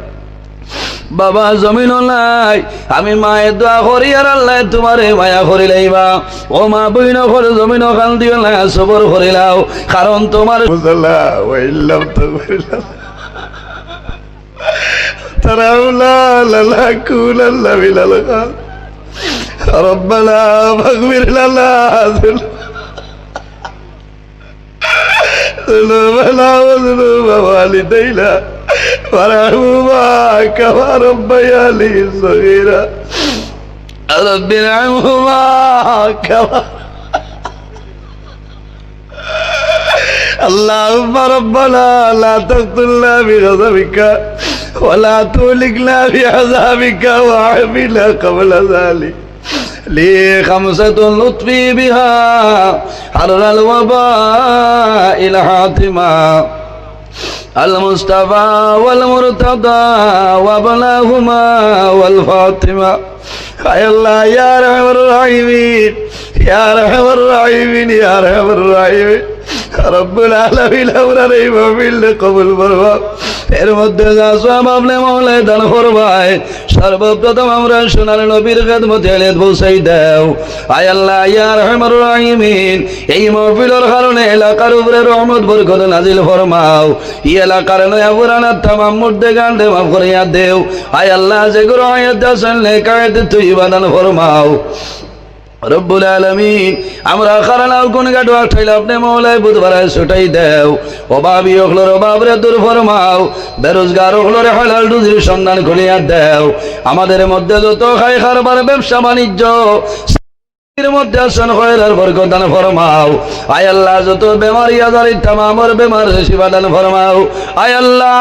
বাবা জমিন নাই, আমি মায়ের দোয়া করি, আর আল্লাহ তোমারে মায়া করি লাইবা। ও মা বইন করে জমিন খান দিও না, সবর করিলাও, কারণ তোমার ربنا فاغفر لنا ذنوبنا وذنوب والدينا وارحمهما كما ربياني صغيرا رب ارحمهما كما اللهم ربنا لا تقتلنا بغضبك ولا تهلكنا بعذابك وعافنا قبل ذلك لي خمسة لطفي بها حر الوباء الحاتمة المصطفى والمرتضى وابناهما والفاطمة. يا الله يا ارحم الراحمين، يا ارحم الراحمين، يا ارحم الراحمين، رب العالمين امرنا بما قبل بروا এর মধ্যে যা সওয়াব আপনি মওলা দান করবাই সর্বপ্রথম আমরা সোনার নবীর খেদমতে এলে পৌঁছাই দাও আয় আল্লাহ ইয়া রহমার রহিমিন এই মাহফিলের কারণে এলাকার উপরে রহমত বরকত নাজিল ফরমাও এই এলাকার নয়া পুরানা তামাম মুর্দে গান্ডে মাফ করিয়া দেও আয় আল্লাহ যে গুরু আয়াত আছেন নেকায়াত তুই বাদান ফরমাও রব্বুল আলামিন আমরা খারালাও কোন গাটো আঠাইলে আপনি মওলায় বুধবারে ছুটাই দেও অভাবী হলর অভাবরে দূর ফরমাও বেরোজগার হলরে হালাল রুজির সন্ধান খুলিয়া দেও আমাদের মধ্যে যত খাই খারবার ব্যবসা বাণিজ্য এর মধ্যে আসন খয়রার বরকত দান ফরমাও আয় আল্লাহ যত বেমারি আজারি তামামর বেমার শিফা দান ফরমাও আয় আল্লাহ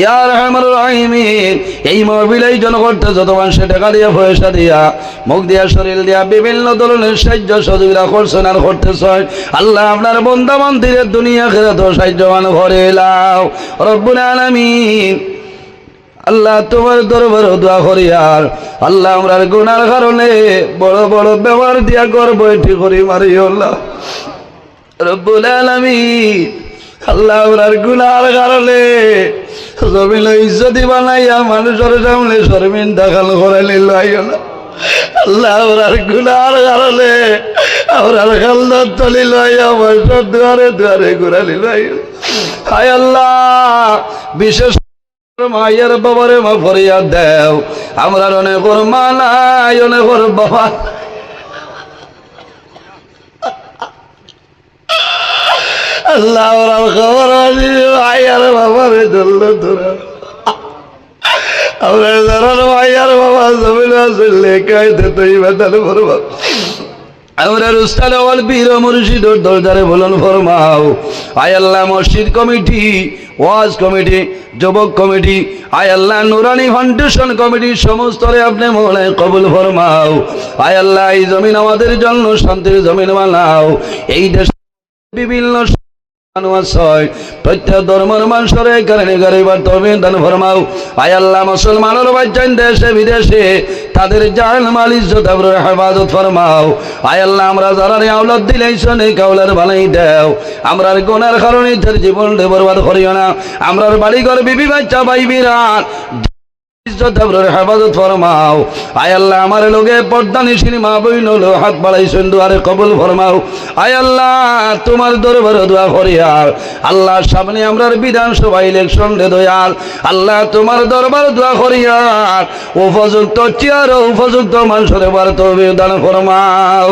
ইয়া রহমার রহিমিন এই মাহফিলেই জন করতে যত মানুষ টাকা দিয়া পয়সা দিয়া মুখ দিয়া শরীর দিয়া বিভিন্ন ধরনের সাহায্য সহযোগিতা করছেন আর করতেছেন আল্লাহ আপনার বান্দা বান্দিদের দুনিয়া আখিরাত সাহায্যবান করে লাও রব্বুল আলামিন আল্লাহ তোমার দরবার দোয়া করি আর আল্লাহ আমরার গুনার কারণে বড় বড় ব্যবহার দিয়া করবো এটি করি মারি আল্লাহ রব্বুল আলামিন আল্লাহ আমরার গুনার কারণে জমিন ইজ্জতি বানাইয়া মানুষের সামনে শর্মিন দাখাল করে নিল আল্লাহ আমরার গুনার কারণে আমরার খালদার তলি লইয়া বৈশাখ দুয়ারে দুয়ারে ঘুরা নিল হায় আল্লাহ বিশেষ মায়ের বাবারে মা ফরিয়াদ দেও আমরা অনেক ওর মা নাই অনেক ওর বাবা আল্লাহ ওরা খবর মায়ের বাবারে ধরল ধরা আমরা ধরার মায়ের বাবা জমিন আসলে কাইতে তুই বেতন করবো আমরা রুস্তাল ওয়াল বীর মুর্শিদর দরজারে বলন ফরমাও আয় আল্লাহ মসজিদ কমিটি ওয়াজ কমিটি যুবক কমিটি আয় আল্লাহ নুরানি ফাউন্ডেশন কমিটি সমস্তরে আপনি মওলায় কবুল ফরমাও আয় আল্লাহ এই জমিন আমাদের জন্য শান্তির জমিন বানাও এই দেশ বিভিন্ন প্রত্যেক ধর্মের মানুষের কারণে গরিবার তৌফিক দান ফরমাও আয় আল্লাহ মুসলমানের বাচ্চান দেশে বিদেশে তাদের জান মাল ইজ্জত আবরুর হেফাজত ফরমাও আয় আল্লাহ আমরা যারা আওলাদ দিলাইছো নেই কাউলার বানাই দাও আমরার গুনার কারণে তার জীবন বরবাদ করিও না আমরার বাড়ি ঘর বিবি বাচ্চা ভাই বিরাট ইজ্জত আবরুর হেফাজত ফরমাও আয় আল্লাহ আমার লোকে পর্দা নিশিনি মা বইন হলো হাত বাড়াইছেন দুয়ারে কবুল ফরমাও আয় আল্লাহ তোমার দরবারে দোয়া করি আর আল্লাহ সামনে আমরার বিধানসভা ইলেকশন দে দয়াল আল্লাহ তোমার দরবার দোয়া করি আর উপযুক্ত চেয়ার উপযুক্ত মানুষের বার তৌফিক দান ফরমাও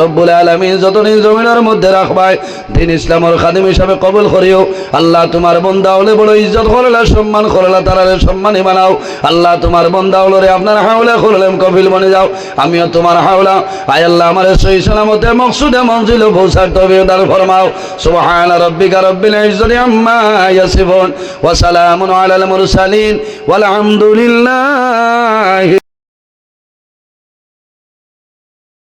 রব্বুল আলামিন যতদিন জমিনের মধ্যে রাখবাই দিন ইসলামের খাদিম হিসাবে কবুল করিও আল্লাহ তোমার বান্দা হলে বড় ইজ্জত করলা সম্মান করলা তারারে সম্মানী বানাও আল্লাহ তোমার বান্দা হলরে আপনার হাওলা করলেন কফিল বনে যাও আমিও তোমার হাওলা আয় আল্লাহ আমার সহি সালামতে মকসুদে মঞ্জিলে পৌঁছার তৌফিক দান ফরমাও সুবহান রাব্বিকা রাব্বিল ইজ্জতি আম্মা ইয়াসিফুন ওয়া সালামুন আলাল মুরসালিন ওয়াল হামদুলিল্লাহ।